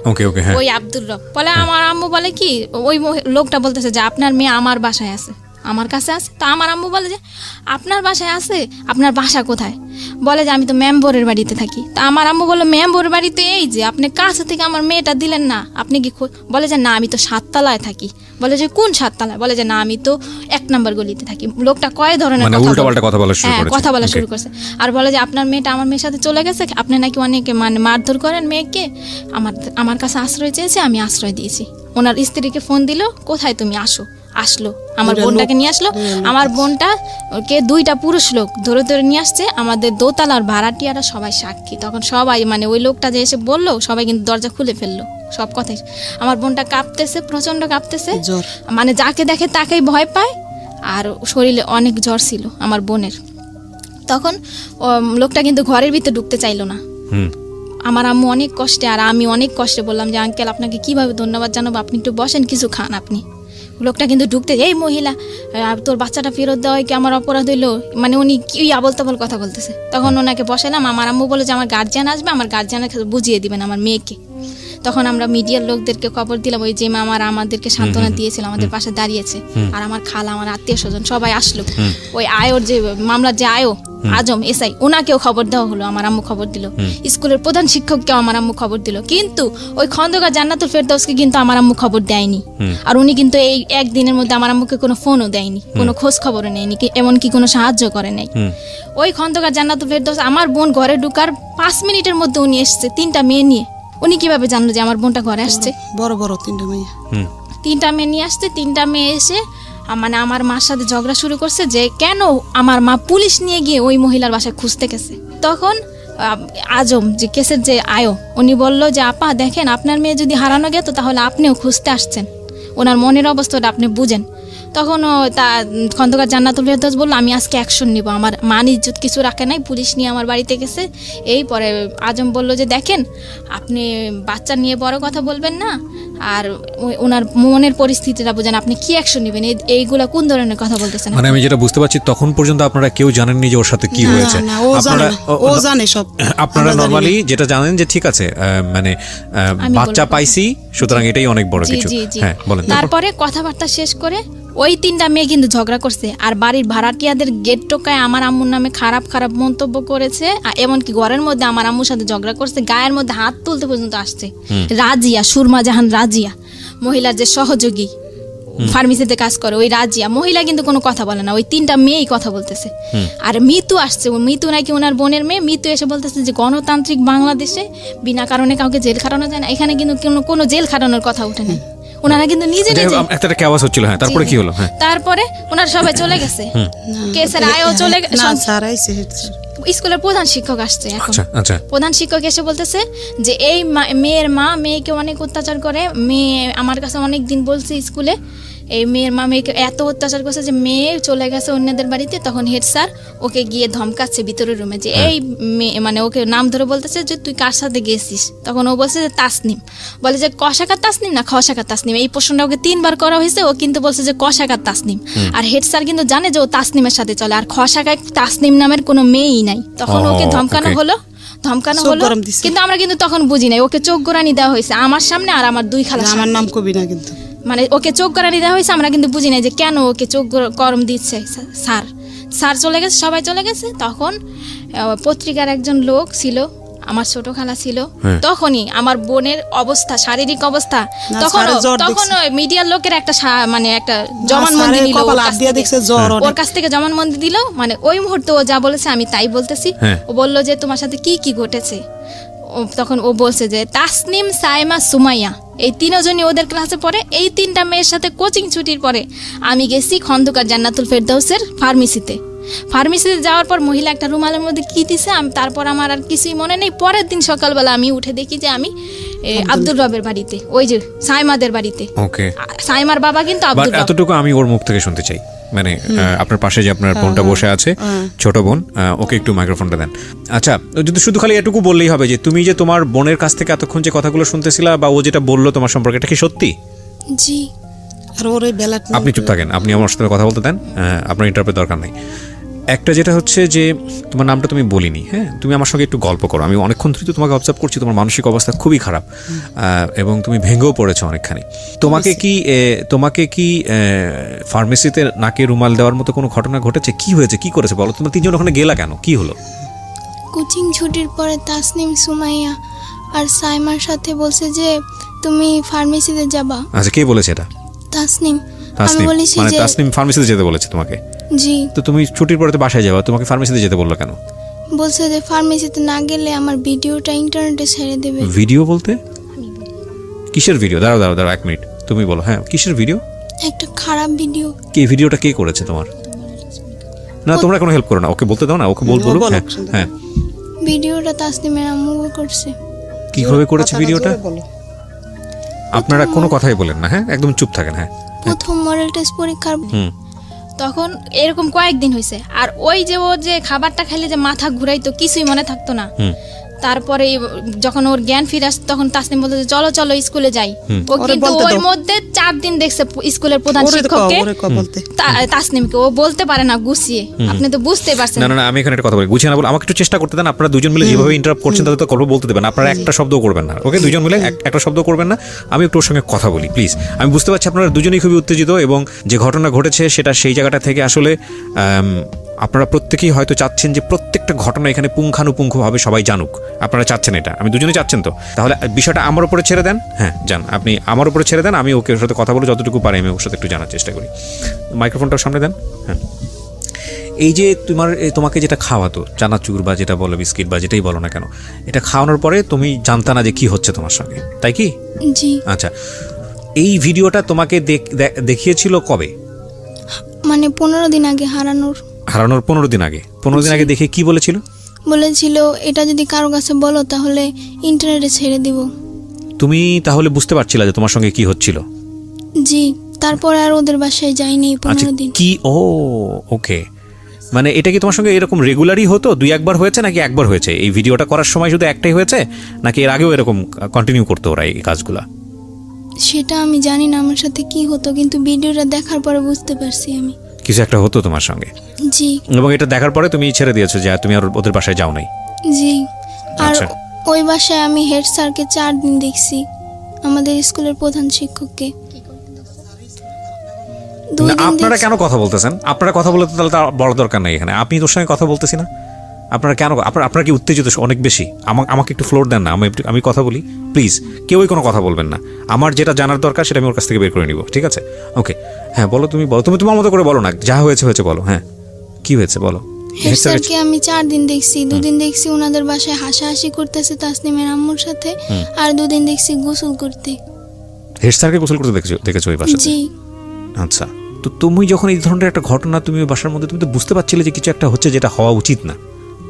Speaker 3: ওই আব্দুর রব বলে। আমার আম্মু বলে কি, ওই লোকটা বলতেছে যে আপনার মেয়ে আমার বাসায় আছে, আমার কাছে আছে। তো আমার আম্মু বলে যে আপনার বাসায় আছে, আপনার বাসা কোথায়? বলে যে আমি তো মেম্বরের বাড়িতে থাকি। তা আমার আম্মু বললো মেম্বরের বাড়িতে এই যে আপনি কাছে থেকে আমার মেয়েটা দিলেন না, আপনি কি? বলে যে না আমি তো 7তলায় থাকি। বলে যে কোন 7তলায়? বলে যে না আমি তো 1 নম্বর গলিতে থাকি। লোকটা কয় ধরনের কথা বলা শুরু করছে, আর বলে যে আপনার মেয়েটা আমার মেয়ের সাথে চলে গেছে, আপনি নাকি অনেকে মানে মারধর করেন মেয়েকে, আমার কাছে আশ্রয় চেয়েছে, আমি আশ্রয় দিয়েছি। ওনার স্ত্রীকে ফোন দিল, কোথায় তুমি? আসলো আমার বোনটাকে নিয়ে আসলো। আমার বোনটা কে 2টা পুরুষ লোক ধরে ধরে নিয়ে আসছে, আমাদের দোতলার ভাড়াটিয়ারা সবাই সাক্ষী। তখন সবাই মানে ওই লোকটা যে এসে বললো, সবাই কিন্তু দরজা খুলে ফেললো, সব কথাই। আমার বোনটা কাঁপতেছে, প্রচন্ড কাঁপতেছে, মানে যাকে দেখে তাকেই ভয় পায়, আর শরীরে অনেক জ্বর ছিল আমার বোনের। তখন লোকটা কিন্তু ঘরের ভিতরে ঢুকতে চাইলো না। আমার আম্মু অনেক কষ্টে আর আমি অনেক কষ্টে বললাম যে আঙ্কেল আপনাকে কিভাবে ধন্যবাদ জানাবো, আপনি একটু বসেন, কিছু খান আপনি। লোকটা কিন্তু ঢুকতে, এই মহিলা তোর বাচ্চাটা ফেরত দেওয়ায় কি আমার অপরাধ হইলো, মানে উনি কি আবল তাবল কথা বলতেছে। তখন ওনাকে বসালাম, আমার আম্মু বলে যে আমার গার্জিয়ান আসবে, আমার গার্জিয়ানকে বুঝিয়ে দিবেন আমার মেয়েকে। তখন আমরা মিডিয়ার লোকদেরকে খবর দিলাম, ওই যে মামা আমাদেরকে সান্ত্বনা দিয়েছিল, আমাদের পাশে দাঁড়িয়েছে, আর আমার খালা, আমার আত্মীয় স্বজন সবাই আসলো। ওই আয়োর যে মামলার যে আয়ো আজম এসআই, ওনাকেও খবর দেওয়া হলো, আমার আম্মু খবর দিল। স্কুলের প্রধান শিক্ষককেও আমার আম্মু খবর দিল, কিন্তু ওই খন্দকার জান্নাতুল ফেরদৌসকে কিন্তু আমার আম্মু খবর দেয়নি। আর উনি কিন্তু এই একদিনের মধ্যে আমার আম্মুকে কোনো ফোনও দেয়নি, কোনো খোঁজ খবরও নেয়নি, এমনকি কোনো সাহায্য করে নাই। ওই খন্দকার জান্নাতুল ফেরদৌস আমার বোন ঘরে ঢুকার 5 মিনিটের মধ্যে উনি এসছে 3টা মেয়ে নিয়ে। উনি কিভাবে জানলো যে আমার বোনটা ঘরে আসছে?
Speaker 4: বড় বড় 3টা মেয়ে,
Speaker 3: 3টা মেয়ে নিয়ে আসছে। 3টা মেয়ে এসে মানে আমার মার সাথে ঝগড়া শুরু করছে যে কেন আমার মা পুলিশ নিয়ে গিয়ে ওই মহিলার বাসায় খুঁজতে গেছে। তখন আজম যে কেসের যে আয়ো, উনি বলল যে আপা দেখেন, আপনার মেয়ে যদি হারানো গেত তাহলে আপনিও খুঁজতে আসছেন, ওনার মনের অবস্থাটা আপনি বুঝেন। তখন তা খন্দকার জান্নাতুল ফেরদৌস বললো আমি আজকে অ্যাকশন নিব, আমার মান ইজ্জত কিছু রাখে নাই, পুলিশ নিয়ে আমার বাড়িতে গেছে। এই পরে আজম বলল যে দেখেন, আপনি বাচ্চা নিয়ে বড় কথা বলবেন না, আর ওনার মনের পরিস্থিতিটা বুঝেন, আপনি কি অ্যাকশন নেবেন, এইগুলা কোন ধরনের কথা বলতেছেন?
Speaker 1: মানে আমি যেটা বুঝতে পারছি, তখন পর্যন্ত আপনারা কেউ জানেননি যে ওর সাথে কি হয়েছে।
Speaker 4: না, ও জানে সব।
Speaker 1: আপনারা নরমালি যেটা জানেন যে ঠিক আছে, মানে বাচ্চা পাইছি, সুতরাং এটাই অনেক বড় কিছু। হ্যাঁ বলেন।
Speaker 3: তারপরে কথাবার্তা শেষ করে ওই 3টা মেয়ে কিন্তু ঝগড়া করছে, আর বাড়ির ভাড়াটিয়াদের গেট টোকায় আমার আম্মুর নামে খারাপ খারাপ মন্তব্য করেছে, এমনকি ঘরের মধ্যে আমার আম্মুর সাথে ঝগড়া করছে, গায়ের মধ্যে হাত তুলতে পর্যন্ত আসছে। রাজিয়া, সুরমা জাহান রাজিয়া, মহিলার যে সহযোগী ফার্মেসিতে কাজ করে, ওই রাজিয়া মহিলা কিন্তু কোনো কথা বলে না, ওই 3টা মেয়েই কথা বলতেছে। আর মিতু আসছে, মিতু নাকি ওনার বোনের মেয়ে। মিতু এসে বলতেছে যে গণতান্ত্রিক বাংলাদেশে বিনা কারণে কাউকে জেল খাটানো যায় না, এখানে কিন্তু কোনো জেল খাটানোর কথা উঠে নাই। ওনারা কিন্তু নিজে নিজে
Speaker 1: একটা কেওয়াস হচ্ছিল। হ্যাঁ, তারপরে কি হলো? হ্যাঁ,
Speaker 3: তারপরে ওনারা সবাই চলে গেছে, কেসের আয়ও চলে গেছে। স্কুলের প্রধান শিক্ষক আসছে এখন।
Speaker 1: আচ্ছা,
Speaker 3: প্রধান শিক্ষক এসে বলতেছে যে এই মেয়ের মা মেয়েকে অনেক অত্যাচার করে, মেয়ে আমার কাছে অনেক দিন বলছে স্কুলে, এই মেয়ের মা মেয়েকে এত অত্যাচার করছে যে মেয়ে চলে গেছে অন্যদের বাড়িতে। তখন হেড স্যার ওকে গিয়ে ধমকাচ্ছে ভিতরের রুমে, যে এই মেয়ে, মানে ওকে নাম ধরে বলতেছে যে তুই কার সাথে গেছিস। তখন ও বলছে যে তাসনিম, বলে যে কশাকার তাসনিম না খশাকার তাসনিম। এই প্রশ্নটা ওকে 3বার করা হয়েছে, ও কিন্তু বলছে যে কশাকার তাসনিম। আর হেড স্যার কিন্তু জানে যে ও তাসনিমের সাথে চলে, আর খশাকার তাসনিম নামের কোনো মেয়েই নাই। তখন ওকে ধমকানো হলো, কিন্তু আমরা কিন্তু তখন বুঝি নাই, ওকে চোখ গোড়ানি দেওয়া হয়েছে আমার সামনে, আর আমার 2 খালা।
Speaker 4: আমার নাম কবি না, কিন্তু
Speaker 3: মানে ওকে চোখ গড়ানি দেওয়া হয়েছে, আমরা কিন্তু বুঝি নাই যে কেন ওকে চোখ গরম দিচ্ছে। স্যার চলে গেছে, সবাই চলে গেছে। তখন পত্রিকার একজন লোক ছিল, আমার ছোট খালা ছিল। তখনই আমার বোনের অবস্থা, শারীরিক অবস্থা, তখন মিডিয়ার লোকের একটা মানে একটা জবানবন্দি দিল, ওর কাছ থেকে জবানবন্দি দিল। মানে ওই মুহূর্তে ও যা বলেছে আমি তাই বলতেছি। ও বলল যে তোমার সাথে কি কি ঘটেছে। তখন ও বলছে যে তাসনিম, সাইমা, সুমাইয়া, এই 3জনই ওদের ক্লাসে পড়ে। এই 3টা মেয়ের সাথে কোচিং ছুটির পরে আমি গেছি খন্দকার জান্নাতুল ফেরদৌসের ফার্মেসিতে। যাওয়ার পর মহিলা একটা রুমালের মধ্যে কি দিছে, তারপর আমার আর কিছুই মনে নেই। পরের দিন সকালবেলা আমি উঠে দেখি যে আমি আব্দুর রবের বাড়িতে, ওই যে সাইমাদের বাড়িতে।
Speaker 1: ওকে,
Speaker 3: সাইমার বাবা কিন্তু আব্দুর রব।
Speaker 1: এতটুকু আমি ওর মুখ থেকে শুনতে চাই, মানে আপনার পাশে যে আপনার বোনটা বসে আছে, ছোট বোন, ওকে একটু মাইক্রোফোনটা দেন। আচ্ছা, যদি শুধু খালি এটুকু বললেই হবে যে তুমি যে তোমার বোনের কাছ থেকে এতক্ষণ যে কথাগুলো শুনতেছিলা, বা ও যেটা বললো তোমার সম্পর্কে, এটা কি সত্যি?
Speaker 2: জি।
Speaker 4: আর ওর এই বেলা
Speaker 1: আপনি চুপ থাকেন, আপনি আমার সাথে কথা বলতে দেন, আপনার ইন্টারভিউ দরকার নেই। একটা যেটা হচ্ছে যে তোমার নামটা তুমি বলিনি, হ্যাঁ, তুমি আমার সঙ্গে একটু গল্প করো। আমি অনেকক্ষণ ধরে তোমাকে অবজার্ভ করছি, তোমার মানসিক অবস্থা খুবই খারাপ, এবং তুমি ভেঙেও পড়েছো অনেকখানি। তোমাকে কি ফার্মেসিতে নাকে রুমাল দেওয়ার মতো কোনো ঘটনা ঘটেছে? কি হয়েছে, কি করেছে বলো? তোমরা 3জন ওখানে গেলা কেন, কি হলো?
Speaker 2: কোচিং ছুটির পরে তাসনিম, সুমাইয়া আর সাইমার সাথে বলছে যে তুমি ফার্মেসিতে যাবা।
Speaker 1: আচ্ছা, কে বলেছে এটা?
Speaker 2: তাসনিম। আমি বলেছি
Speaker 1: মানে
Speaker 2: যে
Speaker 1: তাসনিম ফার্মেসিতে যেতে বলেছে তোমাকে?
Speaker 2: জি।
Speaker 1: তো তুমি ছুটির পরে তো বাসায় যাবা, তোমাকে ফার্মেসিতে যেতে বললো কেন?
Speaker 2: বলছে যে ফার্মেসিতে না গেলে আমার ভিডিওটা ইন্টারনেটে ছেড়ে দেবে।
Speaker 1: ভিডিও বলতে কিসের ভিডিও? দাঁড়াও 1 মিনিট, তুমি বলো। হ্যাঁ, কিসের ভিডিও?
Speaker 2: একটা খারাপ ভিডিও।
Speaker 1: কি ভিডিওটা কে করেছে তোমার? না, তোমরা কোনো হেল্প করো না, ওকে বলতে দাও না, ওকে বলবো। হ্যাঁ,
Speaker 2: ভিডিওটা তাসনিমের আম্মু করছে।
Speaker 1: কিভাবে করেছে ভিডিওটা? আপনারা কোনো কথাই বলেন না, হ্যাঁ, একদম চুপ থাকেন। হ্যাঁ,
Speaker 2: প্রথম মডেল টেস্ট পরীক্ষার
Speaker 3: তখন এরকম কয়েকদিন হয়েছে। আর ওই যে ও যে খাবারটা খাইলে যে মাথা ঘুরাইতো, কিছুই মনে থাকতো না। তারপরে যখন ওর জ্ঞান ফিরে আসছে তখন তাসনিম বলতে যে চলো চলো স্কুলে যাই। ও
Speaker 4: ওরে
Speaker 3: কিন্তু
Speaker 4: বলতে
Speaker 3: ওর
Speaker 4: দাও।
Speaker 3: মধ্যে 4 দিন দেখছে স্কুলের প্রধান
Speaker 4: ওরে কও,
Speaker 3: শিক্ষককে
Speaker 4: ওরে কও বলতে।
Speaker 3: তাসনিমকে, ও বলতে পারে না গুছিয়ে, আপনি তো বুঝতেই পারছেন।
Speaker 1: না না না, আমি এখানে একটা কথা বলি, গুছিয়ে না বলে আমাকে একটু চেষ্টা করতে দেন। আপনারা দুজন মিলে যেভাবে ইন্টারাপ্ট করছেন তাদের তো গল্প বলতে দেবেন, আপনারা একটা শব্দ করবেন না, ওকে? দুজন মিলে একটা শব্দ করবেন না, আমি একটু ওর সঙ্গে কথা বলি প্লিজ। আমি বুঝতে পারছি আপনারা দুজনেই খুবই উত্তেজিত, এবং যে ঘটনা ঘটেছে সেটা সেই জায়গাটা থেকে আসলে আপনারা প্রত্যেকেই হয়তো চাচ্ছেন যে প্রত্যেকটা ঘটনা এখানে পুঙ্খানুপুঙ্খভাবে সবাই জানুক। আপনারা চাচ্ছেন এটা, আমি দুজনেই চাচ্ছেন। তো তাহলে বিষয়টা আমার উপরে ছেড়ে দেন। হ্যাঁ যান, আপনি আমার উপরে ছেড়ে দেন, আমি ওকে ওর সাথে কথা বলে যতটুকু পারি আমি ওর সাথে একটু জানার চেষ্টা করি। মাইক্রোফোনটাও সামনে দেন। হ্যাঁ, এই যে তোমাকে যেটা খাওয়াতো, চানাচুর বা যেটা বলো বিস্কিট বা যেটাই বলো না কেন, এটা খাওয়ানোর পরে তুমি জানতা না যে কি হচ্ছে তোমার সঙ্গে, তাই কি?
Speaker 2: জি।
Speaker 1: আচ্ছা, এই ভিডিওটা তোমাকে দেখিয়েছিল কবে?
Speaker 2: মানে 15 দিন আগে হারানোর
Speaker 1: 15 দিন আগে। 15 দিন আগে দেখে কি বলেছিল?
Speaker 2: বলেছিল এটা যদি কারো কাছে বলো তাহলে ইন্টারনেটে ছেড়ে দিব।
Speaker 1: তুমি তাহলে বুঝতে পারছিলে যে তোমার সঙ্গে কি হচ্ছিল?
Speaker 2: জি। তারপর আর ওদের বাসায় যাইনি 15 দিন।
Speaker 1: কি? ও ওকে, মানে এটা কি তোমার সঙ্গে এরকম রেগুলারই হতো? 2-1 হয়েছে নাকি একবার হয়েছে? এই ভিডিওটা করার সময় শুধু একটাই হয়েছে নাকি এর আগেও এরকম কন্টিনিউ করতো ওরা এই কাজগুলা?
Speaker 2: সেটা আমি জানি না আমার সাথে কি হতো, কিন্তু ভিডিওটা দেখার পরে বুঝতে পারছি আমি
Speaker 1: কিছু একটা হতো তোমার সঙ্গে।
Speaker 2: জি।
Speaker 1: এবং এটা দেখার পরে তুমি ছেড়ে দিয়েছো যে তুমি আর ওদের বাসায় যাও নাই?
Speaker 2: জি। আর
Speaker 1: আচ্ছা।
Speaker 2: ওই বাসায় আমি হেড স্যারকে 4 দিন দেখছি, আমাদের স্কুলের প্রধান শিক্ষককে। 2
Speaker 1: না,
Speaker 2: দিন
Speaker 1: আপনারা
Speaker 2: দেখছি।
Speaker 1: কেন কথা বলতেছেন? আপনারা কথা বলতে তাহলে তার বড় দরকার নাই এখানে। আপনি তোর সঙ্গে কথা বলতেছি না, আপনারা কেন? আপনারা কি উত্তেজিত অনেক বেশি? আমাকে একটু ফ্লোর দেন না, আমি কথা বলি প্লিজ। কেউই কোনো কথা বলবেন না, আমার যেটা জানার দরকার সেটা আমি ওর কাছ থেকে বের করে নিব, ঠিক আছে? ওকে, হ্যাঁ বলো, তুমি বলো, তুমি তোমার মতো করে বলো না, যা হয়েছে হয়েছে বলো। হ্যাঁ, কি হয়েছে বলো।
Speaker 2: হেড স্যারকে আমি 4 দিন দেখছি। 2 দিন দেখছি ওনাদের বাসায় হাসাহাসি করতেছে তাসনিমের আম্মুর সাথে, আর 2 দিন দেখছি গোসল করতে।
Speaker 1: হেড স্যারকে গোসল করতে দেখেছো ওই বাসাতে?
Speaker 2: জি।
Speaker 1: আচ্ছা, তো তুমি যখন এই ধরনের একটা ঘটনা তুমি ওই বাসার মধ্যে, তুমি তো বুঝতে পারছিলে যে কিছু একটা হচ্ছে যেটা হওয়া উচিত না,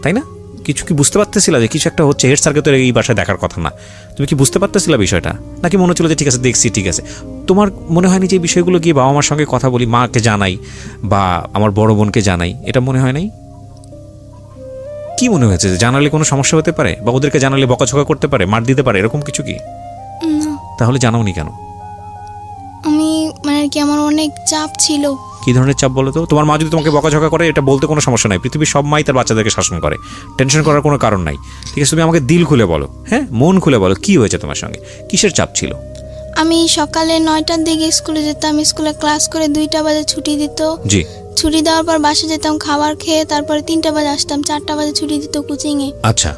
Speaker 1: তাই না? কিছু কি বুঝতে পারতেছিলা যে কিছু একটা হচ্ছে? হেড স্যারকে তো এই বাসায় দেখার কথা না, তুমি কি বুঝতে পারতেছিলা বিষয়টা? নাকি মনে হচ্ছিল যে ঠিক আছে দেখছি, ঠিক আছে? তোমার মনে হয়নি যে এই বিষয়গুলো গিয়ে বাবা মার সঙ্গে কথা বলি, মাকে জানাই বা আমার বড় বোনকে জানাই, এটা মনে হয় নাই? কি মনে হয়েছে যে জানালে কোনো সমস্যা হতে পারে, বা ওদেরকে জানালে বকাঝকা করতে পারে, মার দিতে পারে, এরকম কিছু কি?
Speaker 2: না,
Speaker 1: তাহলে জানাওনি কেন?
Speaker 2: আমি মানে আর কি আমার অনেক চাপ ছিল।
Speaker 1: কি ধরনের চাপ বলো তো? তোমার মা যদি তোমাকে বকাঝকা করে এটা বলতে কোনো সমস্যা নাই, পৃথিবীর সব মাই তার বাচ্চাদেরকে শাসন করে, টেনশন করার কোনো কারণ নাই, ঠিক আছে? তুমি আমাকে দিল খুলে বলো, হ্যাঁ মন খুলে বলো, কি হয়েছে তোমার সঙ্গে, কিসের চাপ ছিল?
Speaker 2: আমি সকালে 9টার দিকে স্কুলে যেতাম, স্কুলে ক্লাস করে 2টা বাজে ছুটি দিত।
Speaker 1: জি।
Speaker 2: ছুটি দেওয়ার পর বাসে যেতাম খাবার খেয়ে, তারপরে 3টা বাজে আসতাম, 4টা বাজে ছুটি দিত কোচিংয়ে।
Speaker 1: আচ্ছা,